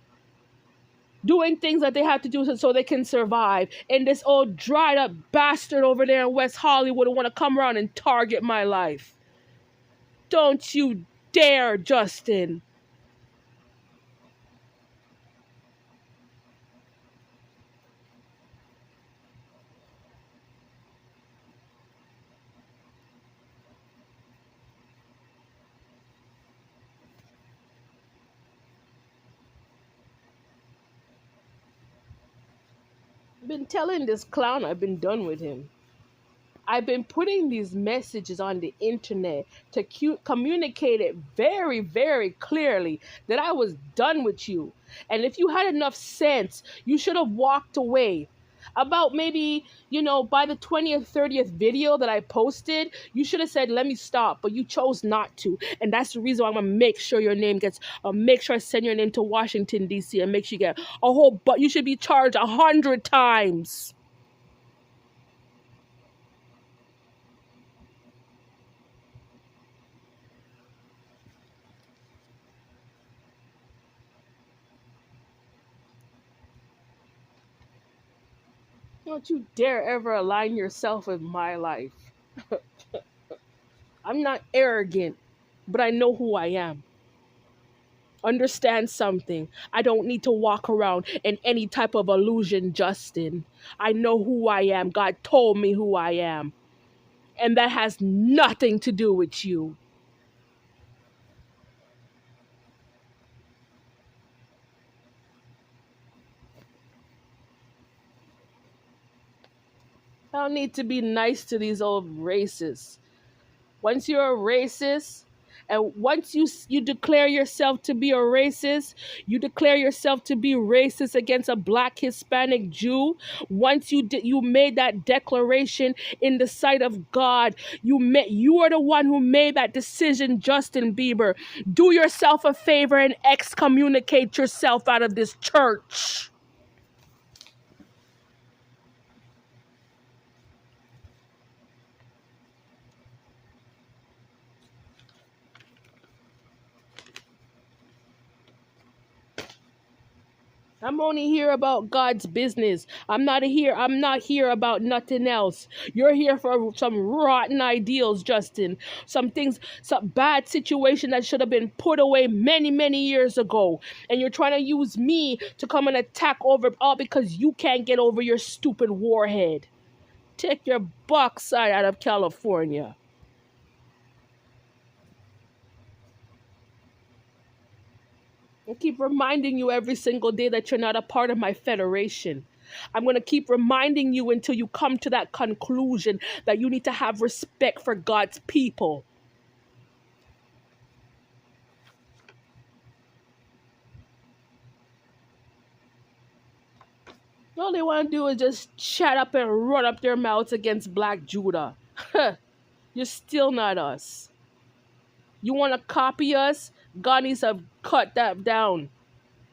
doing things that they have to do so they can survive. And this old dried up bastard over there in West Hollywood want to come around and target my life. Don't you dare, Justin. I've been telling this clown I've been done with him. I've been putting these messages on the internet to communicate it very, very clearly that I was done with you. And if you had enough sense, you should have walked away. About maybe, by the 20th, 30th video that I posted, you should have said, let me stop, but you chose not to. And that's the reason why I'm going to make sure your name make sure I send your name to Washington, D.C. and make sure you get but you should be charged 100 times. Don't you dare ever align yourself with my life. I'm not arrogant, but I know who I am. Understand something. I don't need to walk around in any type of illusion, Justin. I know who I am. God told me who I am. And that has nothing to do with you. I don't need to be nice to these old racists. Once you're a racist, And once you declare yourself to be a racist, you declare yourself to be racist against a black Hispanic Jew. Once you made that declaration in the sight of God, you are the one who made that decision, Justin Bieber. Do yourself a favor and excommunicate yourself out of this church. I'm only here about God's business. I'm not here about nothing else. You're here for some rotten ideals, Justin. Some things, some bad situation that should have been put away many, many years ago. And you're trying to use me to come and attack over all because you can't get over your stupid warhead. Take your backside out of California. I keep reminding you every single day that you're not a part of my federation. I'm going to keep reminding you until you come to that conclusion that you need to have respect for God's people. All they want to do is just shut up and run up their mouths against Black Judah. You're still not us. You want to copy us? God needs to cut that down.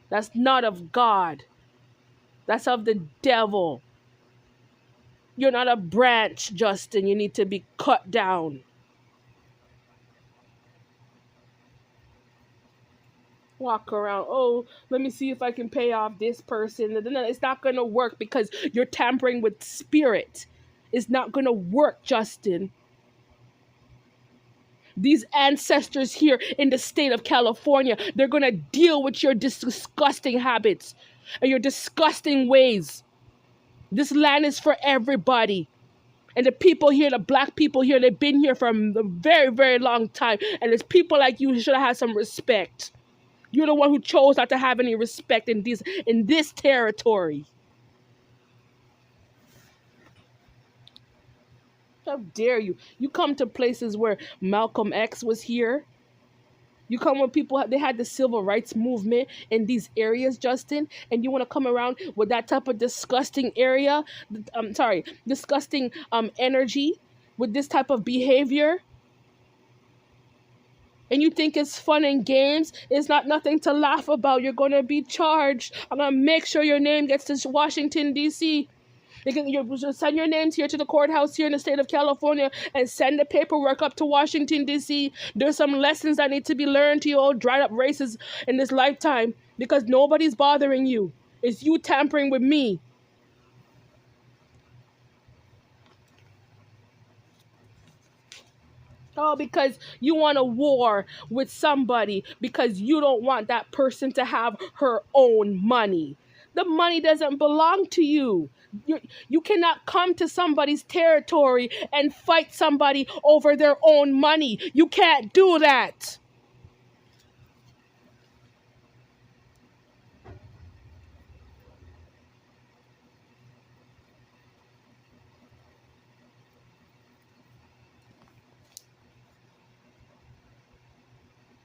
That's not of God. That's of the devil. You're not a branch, Justin. You need to be cut down. Walk around, oh, let me see if I can pay off this person. It's not going to work because you're tampering with spirit. It's not going to work, Justin. These ancestors here in the state of California, they're going to deal with your disgusting habits and your disgusting ways. This land is for everybody. And the people here, the black people here, they've been here for a very, very long time. And it's people like you who should have had some respect. You're the one who chose not to have any respect in this territory. How dare you? You come to places where Malcolm X was here. You come when people, they had the civil rights movement in these areas, Justin, and you want to come around with that type of disgusting disgusting energy, with this type of behavior. And you think it's fun and games? It's not nothing to laugh about. You're going to be charged. I'm going to make sure your name gets to Washington, D.C. You send your names here to the courthouse here in the state of California and send the paperwork up to Washington, D.C. There's some lessons that need to be learned to you old dried up races in this lifetime because nobody's bothering you. It's you tampering with me. Oh, because you want a war with somebody because you don't want that person to have her own money. The money doesn't belong to you. You cannot come to somebody's territory and fight somebody over their own money. You can't do that.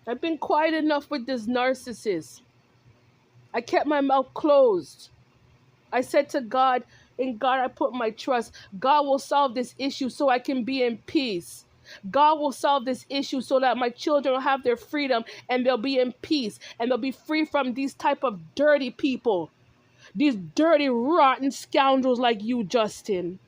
I've been quiet enough with this narcissist. I kept my mouth closed. I said to God, in God I put my trust. God will solve this issue so I can be in peace. God will solve this issue so that my children will have their freedom and they'll be in peace and they'll be free from these type of dirty people. These dirty, rotten scoundrels like you, Justin.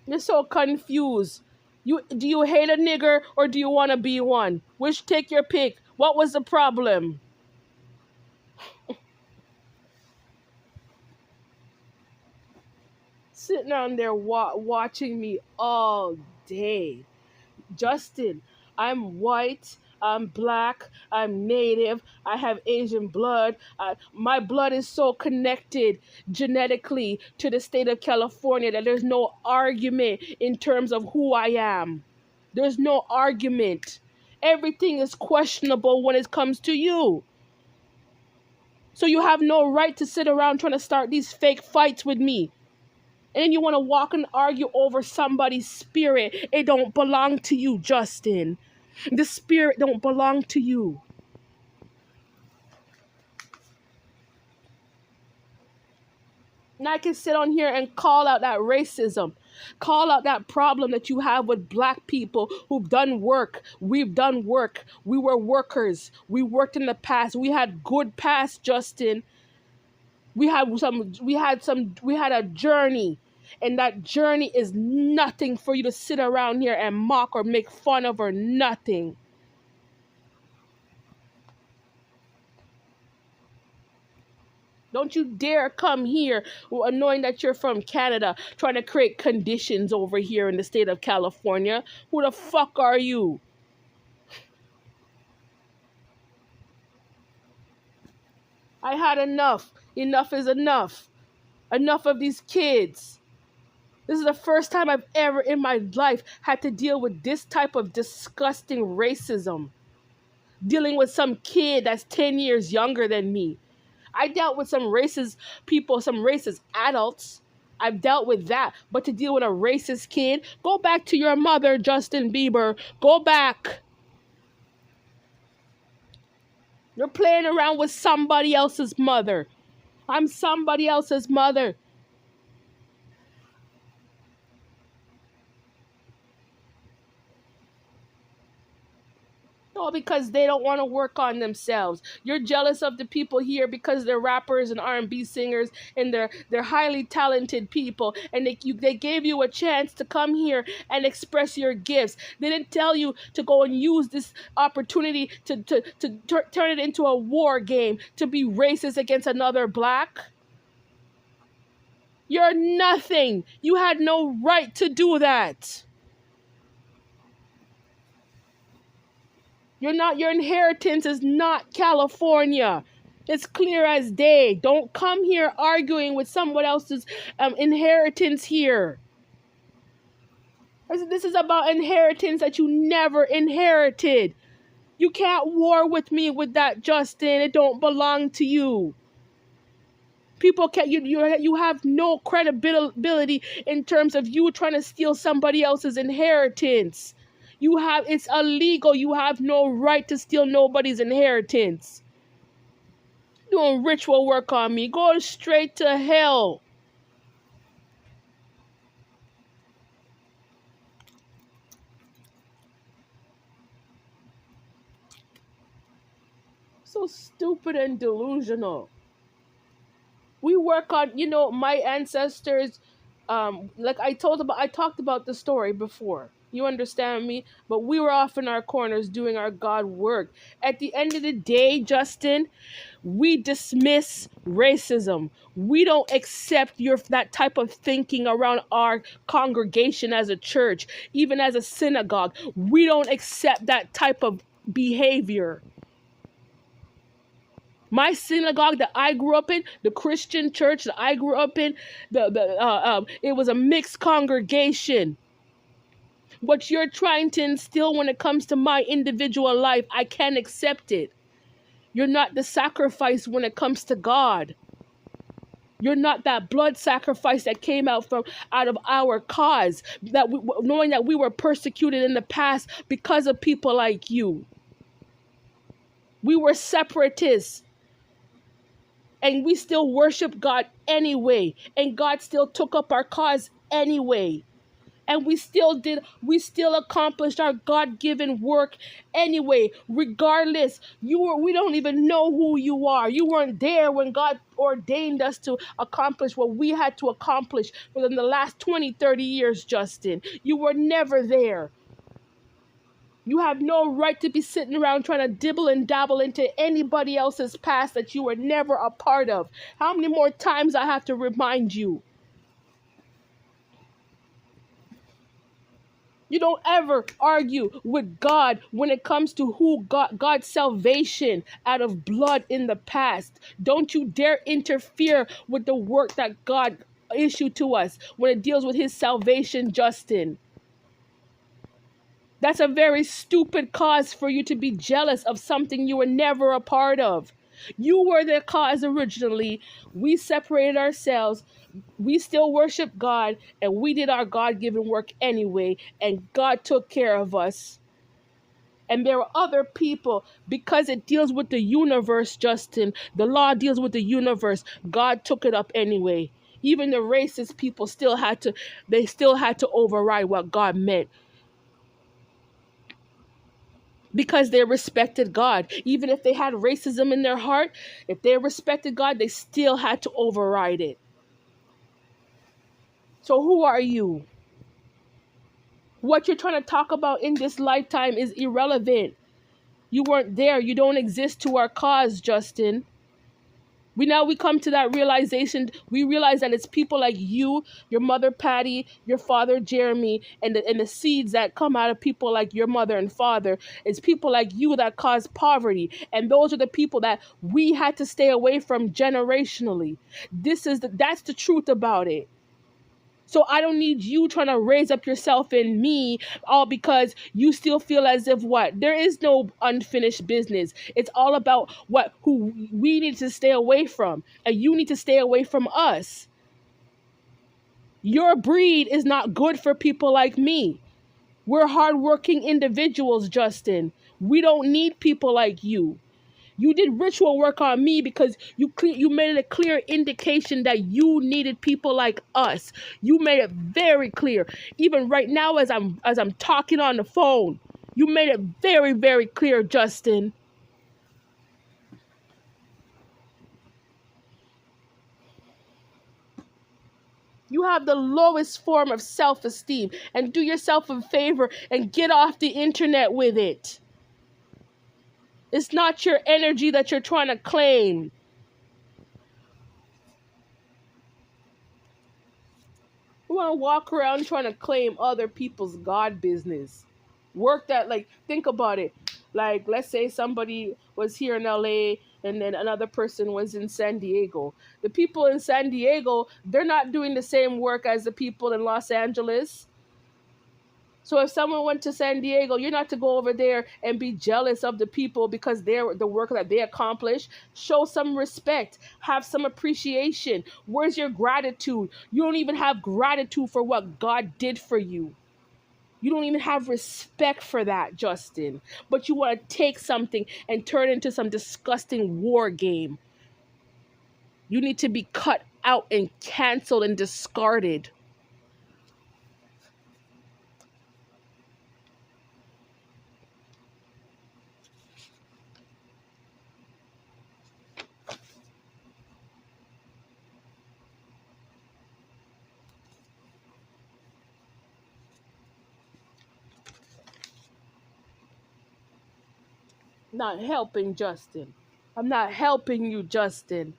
You're so confused. Do you hate a nigger or do you want to be one? Which, take your pick. What was the problem? Sitting on there watching me all day. Justin, I'm white, I'm black, I'm native, I have Asian blood. My blood is so connected genetically to the state of California that there's no argument in terms of who I am. There's no argument. Everything is questionable when it comes to you. So you have no right to sit around trying to start these fake fights with me. And then you want to walk and argue over somebody's spirit. It don't belong to you, Justin. The spirit don't belong to you. And I can sit on here and call out that racism, call out that problem that you have with black people who've done work. We've done work. We were workers. We worked in the past. We had good past, Justin. We had a journey. And that journey is nothing for you to sit around here and mock or make fun of or nothing. Don't you dare come here knowing that you're from Canada, trying to create conditions over here in the state of California. Who the fuck are you? I had enough. Enough is enough. Enough of these kids. This is the first time I've ever in my life had to deal with this type of disgusting racism. Dealing with some kid that's 10 years younger than me. I dealt with some racist people, some racist adults. I've dealt with that. But to deal with a racist kid, go back to your mother, Justin Bieber. Go back. You're playing around with somebody else's mother. I'm somebody else's mother. No, because they don't want to work on themselves. You're jealous of the people here because they're rappers and R&B singers and they're highly talented people, and they gave you a chance to come here and express your gifts. They didn't tell you to go and use this opportunity to turn it into a war game, to be racist against another black. You're nothing. You had no right to do that. Your inheritance is not California. It's clear as day. Don't come here arguing with someone else's inheritance here. This is about inheritance that you never inherited. You can't war with me with that, Justin. It don't belong to you. People can't. You have no credibility in terms of you trying to steal somebody else's inheritance. It's illegal. You have no right to steal nobody's inheritance. Doing ritual work on me. Go straight to hell. So stupid and delusional. We work on, my ancestors, like I talked about the story before. You understand me? But we were off in our corners doing our God work. At the end of the day, Justin, we dismiss racism. We don't accept that type of thinking around our congregation as a church, even as a synagogue. We don't accept that type of behavior. My synagogue that I grew up in, the Christian church that I grew up in, it was a mixed congregation. What you're trying to instill when it comes to my individual life, I can't accept it. You're not the sacrifice when it comes to God. You're not that blood sacrifice that came out of our cause, knowing that we were persecuted in the past because of people like you. We were separatists. And we still worship God anyway. And God still took up our cause anyway. And we still accomplished our God-given work anyway. Regardless, we don't even know who you are. You weren't there when God ordained us to accomplish what we had to accomplish within the last 20, 30 years, Justin. You were never there. You have no right to be sitting around trying to dibble and dabble into anybody else's past that you were never a part of. How many more times I have to remind you? You don't ever argue with God when it comes to who God's salvation out of blood in the past. Don't you dare interfere with the work that God issued to us when it deals with his salvation, Justin. That's a very stupid cause for you to be jealous of something you were never a part of. You were the cause originally. We separated ourselves. We still worship God, and we did our God given work anyway, and God took care of us. And there are other people, because it deals with the universe, Justin. The law deals with the universe. God took it up anyway. Even the racist people still had to override what God meant because they respected God. Even if they had racism in their heart, if they respected God, they still had to override it. So who are you? What you're trying to talk about in this lifetime is irrelevant. You weren't there. You don't exist to our cause, Justin. We come to that realization. We realize that it's people like you, your mother Patty, your father Jeremy, and the seeds that come out of people like your mother and father. It's people like you that cause poverty, and those are the people that we had to stay away from generationally. That's the truth about it. So I don't need you trying to raise up yourself in me, all because you still feel as if what? There is no unfinished business. It's all about who we need to stay away from, and you need to stay away from us. Your breed is not good for people like me. We're hardworking individuals, Justin. We don't need people like you. You did ritual work on me because you made it a clear indication that you needed people like us. You made it very clear. Even right now as I'm talking on the phone, you made it very, very clear, Justin. You have the lowest form of self-esteem, and do yourself a favor and get off the internet with it. It's not your energy that you're trying to claim. You want to walk around trying to claim other people's God business. Work that, like, think about it. Like, let's say somebody was here in LA and then another person was in San Diego. The people in San Diego, they're not doing the same work as the people in Los Angeles. So if someone went to San Diego, you're not to go over there and be jealous of the people because they're the work that they accomplish. Show some respect. Have some appreciation. Where's your gratitude? You don't even have gratitude for what God did for you. You don't even have respect for that, Justin. But you want to take something and turn it into some disgusting war game. You need to be cut out and canceled and discarded. Not helping, Justin. I'm not helping you, Justin.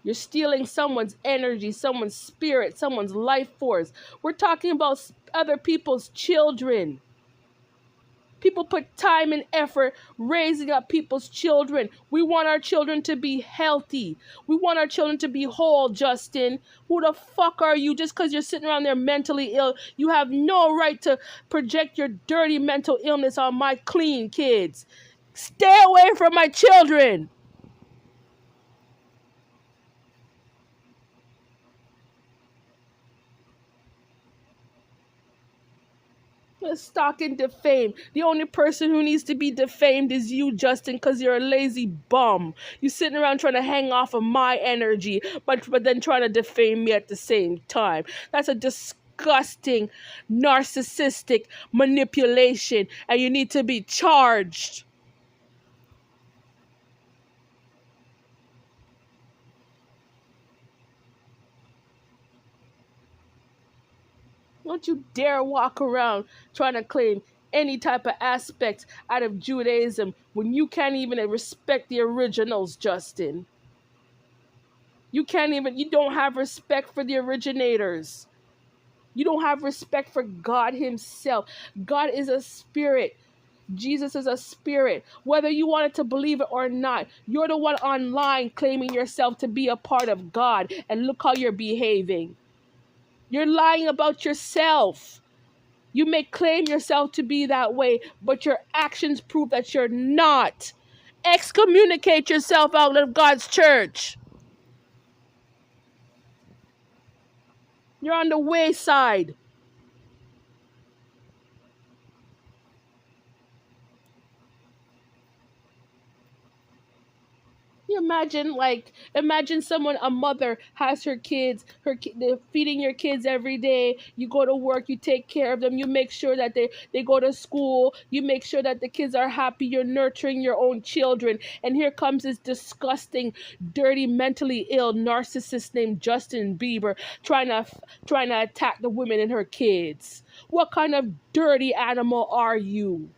You're stealing someone's energy, someone's spirit, someone's life force. We're talking about other people's children. People put time and effort raising up people's children. We want our children to be healthy. We want our children to be whole, Justin. Who the fuck are you just because you're sitting around there mentally ill? You have no right to project your dirty mental illness on my clean kids. Stay away from my children. Let's stalk and defame. The only person who needs to be defamed is you, Justin, because you're a lazy bum. You're sitting around trying to hang off of my energy, but then trying to defame me at the same time. That's a disgusting, narcissistic manipulation, and you need to be charged. Don't you dare walk around trying to claim any type of aspect out of Judaism when you can't even respect the originals, Justin. You don't have respect for the originators. You don't have respect for God himself. God is a spirit. Jesus is a spirit. Whether you wanted to believe it or not, you're the one online claiming yourself to be a part of God, and look how you're behaving. You're lying about yourself. You may claim yourself to be that way, but your actions prove that you're not. Excommunicate yourself out of God's church. You're on the wayside. You imagine, like, imagine someone, a mother has her kids, they're feeding your kids every day. You go to work, you take care of them, you make sure that they go to school, you make sure that the kids are happy, you're nurturing your own children. And here comes this disgusting, dirty, mentally ill narcissist named Justin Bieber trying to attack the women and her kids. What kind of dirty animal are you?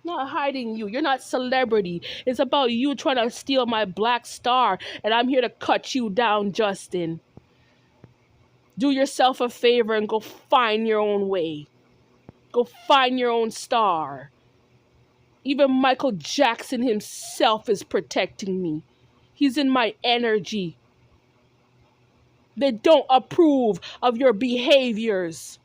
Not hiding you. You're not celebrity. It's about you trying to steal my black star, and I'm here to cut you down, Justin. Do yourself a favor and go find your own way. Go find your own star. Even Michael Jackson himself is protecting me. He's in my energy. They don't approve of your behaviors.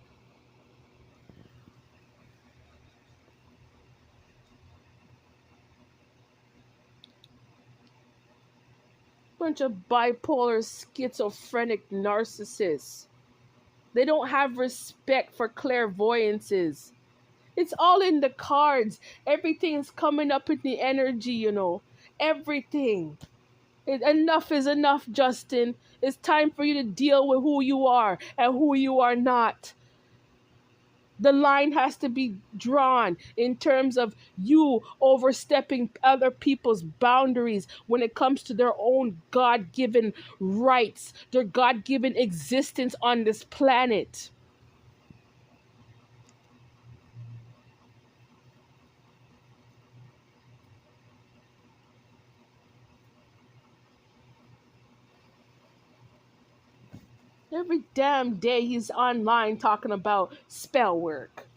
Bunch of bipolar, schizophrenic narcissists. They don't have respect for clairvoyances. It's all in the cards. Everything's coming up in the energy, you know. Everything. Enough is enough, Justin. It's time for you to deal with who you are and who you are not. The line has to be drawn in terms of you overstepping other people's boundaries when it comes to their own God given rights, their God given existence on this planet. Every damn day he's online talking about spell work.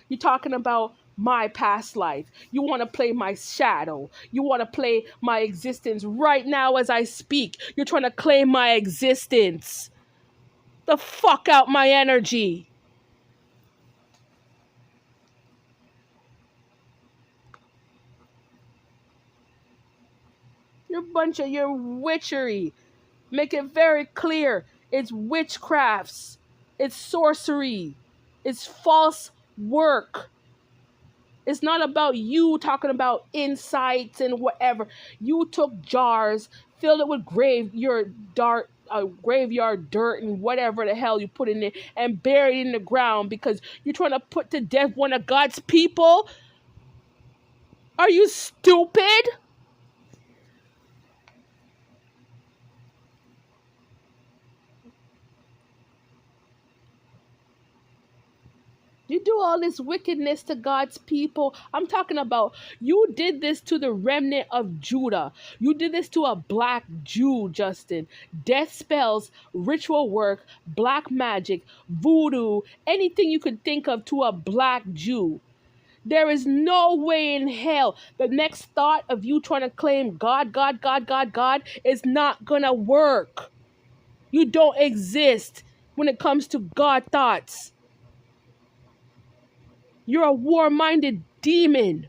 You're talking about my past life. You want to play my shadow. You want to play my existence right now as I speak. You're trying to claim my existence. The fuck out my energy. You're a bunch of your witchery. Make it very clear. It's witchcrafts. It's sorcery. It's false work. It's not about you talking about insights and whatever. You took jars, filled it with graveyard dirt and whatever the hell you put in it, and buried it in the ground because you're trying to put to death one of God's people. Are you stupid? You do all this wickedness to God's people. I'm talking about you did this to the remnant of Judah. You did this to a black Jew, Justin. Death spells, ritual work, black magic, voodoo, anything you could think of to a black Jew. There is no way in hell the next thought of you trying to claim God, God, God, God, God is not gonna work. You don't exist when it comes to God thoughts. You're a war-minded demon.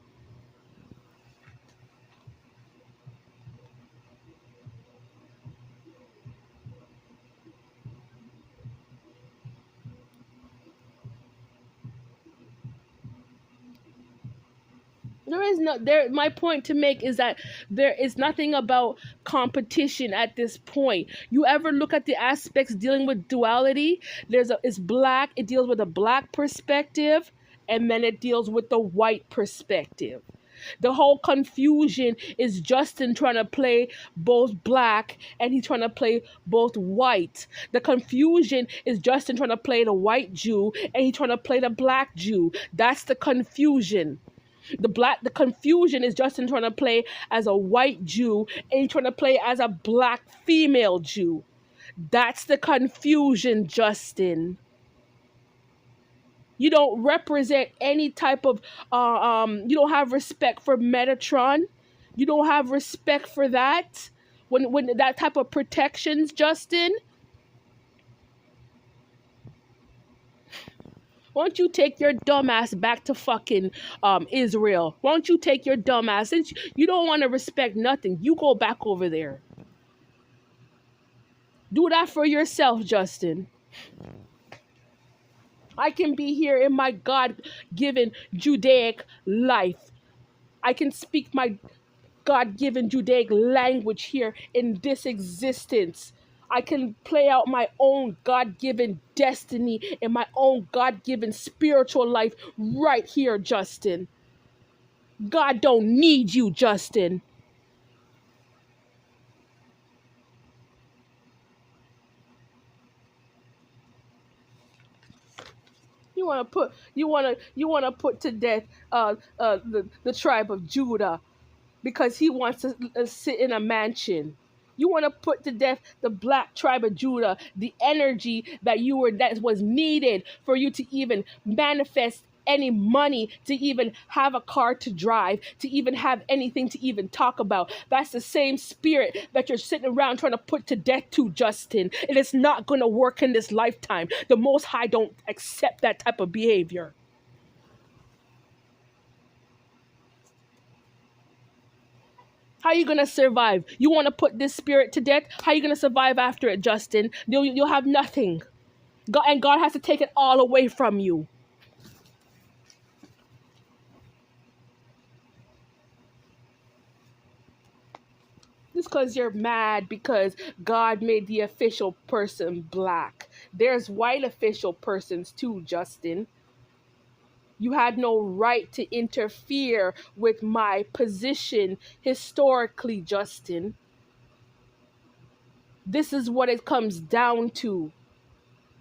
There is no there my point to make is that there is nothing about competition at this point. You ever look at the aspects dealing with duality? It's black, it deals with a black perspective, and then it deals with the white perspective. The whole confusion is Justin trying to play both black and he's trying to play both white. The confusion is Justin trying to play the white Jew and he's trying to play the black Jew. That's the confusion. The confusion is Justin trying to play as a white Jew and he's trying to play as a black female Jew. That's the confusion, Justin. You don't represent any type of you don't have respect for Metatron. You don't have respect for that. When that type of protections, Justin. Won't you take your dumb ass back to fucking Israel? Won't you take your dumb ass? Since you don't want to respect nothing, you go back over there. Do that for yourself, Justin. I can be here in my God given Judaic life. I can speak my God given Judaic language here in this existence. I can play out my own God given destiny in my own God given spiritual life right here, Justin. God don't need you, Justin. You wanna put to death the tribe of Judah because he wants to sit in a mansion. You want to put to death the black tribe of Judah, the energy that was needed for you to even manifest any money, to even have a car to drive, to even have anything to even talk about. That's the same spirit that you're sitting around trying to put to death to, Justin. It is not going to work in this lifetime. The Most High don't accept that type of behavior. How are you gonna survive? You want to put this spirit to death? How are you gonna survive after it, Justin? You'll have nothing. God has to take it all away from you. Just because you're mad because God made the official person black. There's white official persons too, Justin. You had no right to interfere with my position historically, Justin. This is what it comes down to.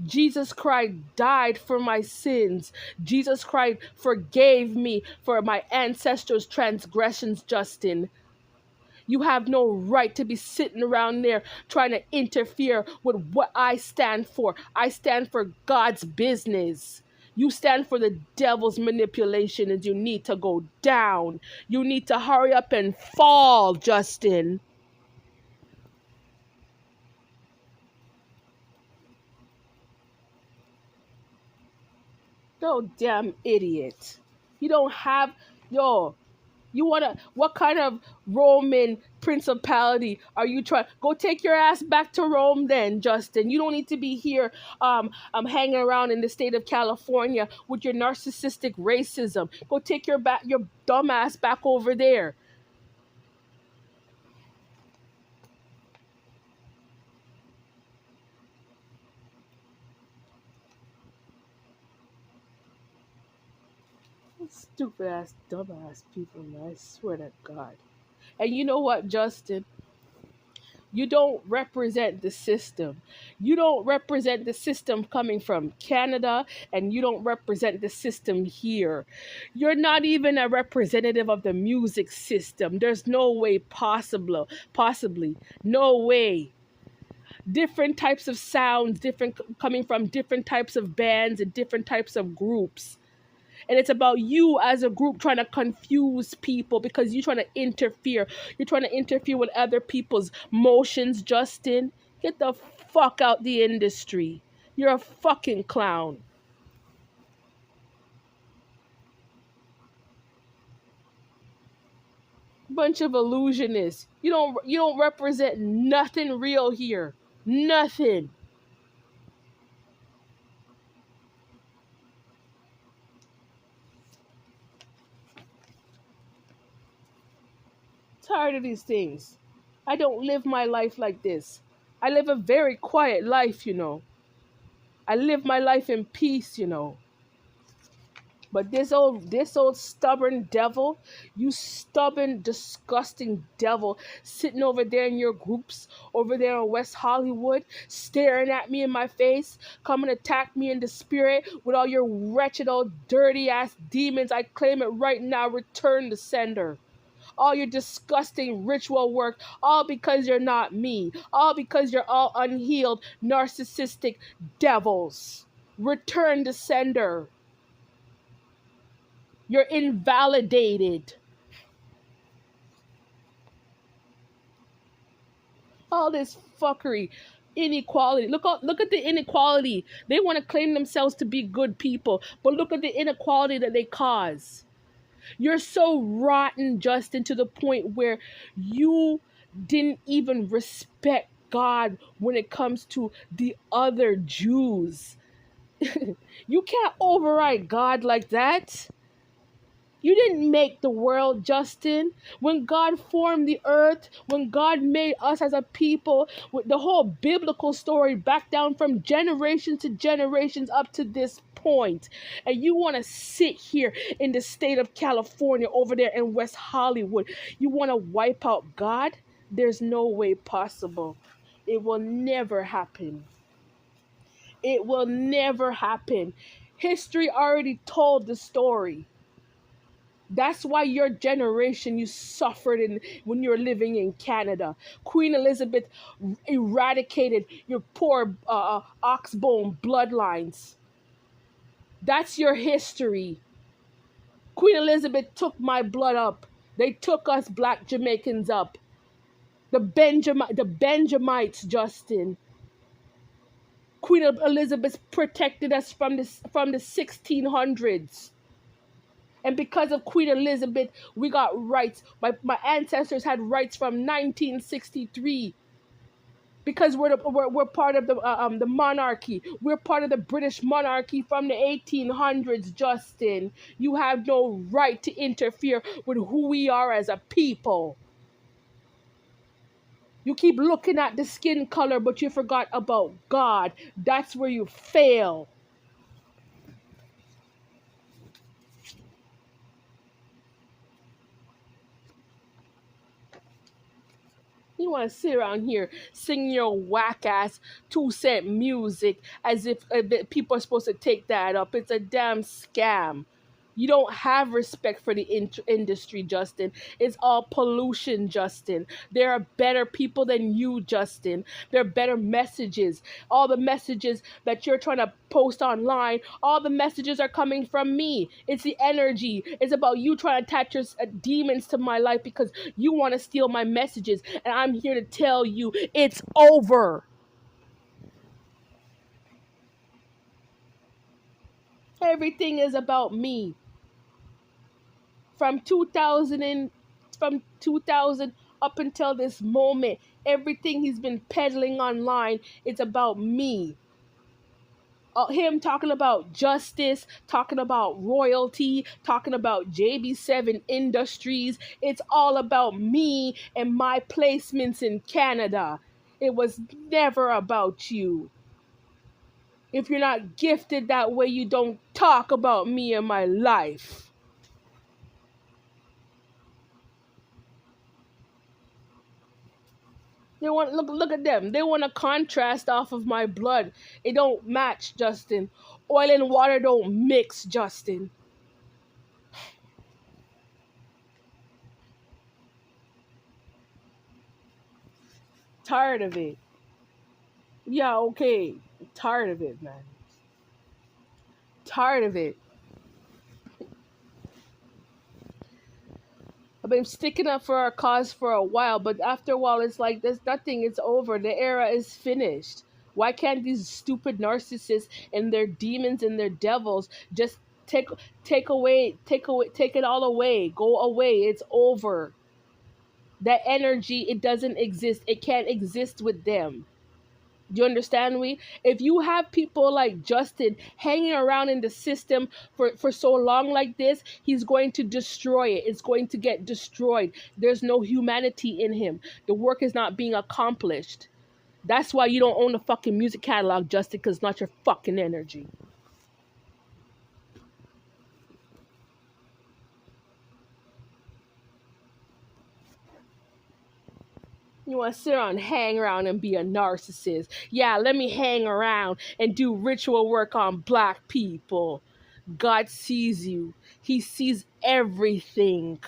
Jesus Christ died for my sins. Jesus Christ forgave me for my ancestors' transgressions, Justin. You have no right to be sitting around there trying to interfere with what I stand for. I stand for God's business. You stand for the devil's manipulation, and you need to go down. You need to hurry up and fall, Justin. Yo, damn idiot. You don't have, yo, you wanna, what kind of Roman principality are you trying? Go take your ass back to Rome then, Justin. You don't need to be here hanging around in the state of California with your narcissistic racism. Go take your dumb ass back over there. Stupid ass, dumb ass people, man. I swear to God. And you know what, Justin? You don't represent the system. You don't represent the system coming from Canada, and you don't represent the system here. You're not even a representative of the music system. There's no way possibly. No way. Different types of sounds, different coming from different types of bands and different types of groups. And it's about you as a group trying to confuse people because you're trying to interfere. You're trying to interfere with other people's motions, Justin. Get the fuck out the industry. You're a fucking clown. Bunch of illusionists. You don't represent nothing real here. Nothing. Tired of these things. I don't live my life like this. I live a very quiet life. I live my life in peace. But this old stubborn devil, you stubborn, disgusting devil, sitting over there in your groups, over there in West Hollywood, staring at me in my face, come and attack me in the spirit with all your wretched old dirty ass demons. I claim it right now. Return the sender. All your disgusting ritual work, all because you're not me, all because you're all unhealed, narcissistic devils. Return the sender. You're invalidated. All this fuckery. inequality. Look at the inequality. They want to claim themselves to be good people, but look at the inequality that they cause. You're so rotten, Justin, to the point where you didn't even respect God when it comes to the other Jews. You can't override God like that. You didn't make the world, Justin. When God formed the earth, when God made us as a people, with the whole biblical story back down from generations to generations up to this point, and you want to sit here in the state of California over there in West Hollywood, you want to wipe out God? There's no way possible. It will never happen. It will never happen. History already told the story. That's why your generation, you suffered when you're living in Canada. Queen Elizabeth eradicated your poor oxbone bloodlines. That's your history. Queen Elizabeth took my blood up. They took us black Jamaicans up. The Benjamites, Justin. Queen Elizabeth protected us from the 1600s. And because of Queen Elizabeth, we got rights. My ancestors had rights from 1963. Because we're part of the monarchy. We're part of the British monarchy from the 1800s, Justin. You have no right to interfere with who we are as a people. You keep looking at the skin color, but you forgot about God. That's where you fail. You want to sit around here singing your whack ass 2 cent music as if people are supposed to take that up. It's a damn scam. You don't have respect for the industry, Justin. It's all pollution, Justin. There are better people than you, Justin. There are better messages. All the messages that you're trying to post online, all the messages are coming from me. It's the energy. It's about you trying to attach your demons to my life because you want to steal my messages. And I'm here to tell you it's over. Everything is about me. From 2000 up until this moment, everything he's been peddling online, it's about me. Him talking about justice, talking about royalty, talking about JB7 Industries. It's all about me and my placements in Canada. It was never about you. If you're not gifted that way, you don't talk about me and my life. They want look at them. They want to contrast off of my blood. It don't match, Justin. Oil and water don't mix, Justin. Tired of it. Yeah, okay. Tired of it, man. Tired of it. I've been sticking up for our cause for a while, but after a while, it's like there's nothing. It's over. The era is finished. Why can't these stupid narcissists and their demons and their devils just take take it all away? Go away. It's over. That energy, it doesn't exist. It can't exist with them. Do you understand me? If you have people like Justin hanging around in the system for so long like this, he's going to destroy it. It's going to get destroyed. There's no humanity in him. The work is not being accomplished. That's why you don't own a fucking music catalog, Justin, because it's not your fucking energy. You want to sit around and hang around and be a narcissist. Yeah, let me hang around and do ritual work on black people. God sees you. He sees everything.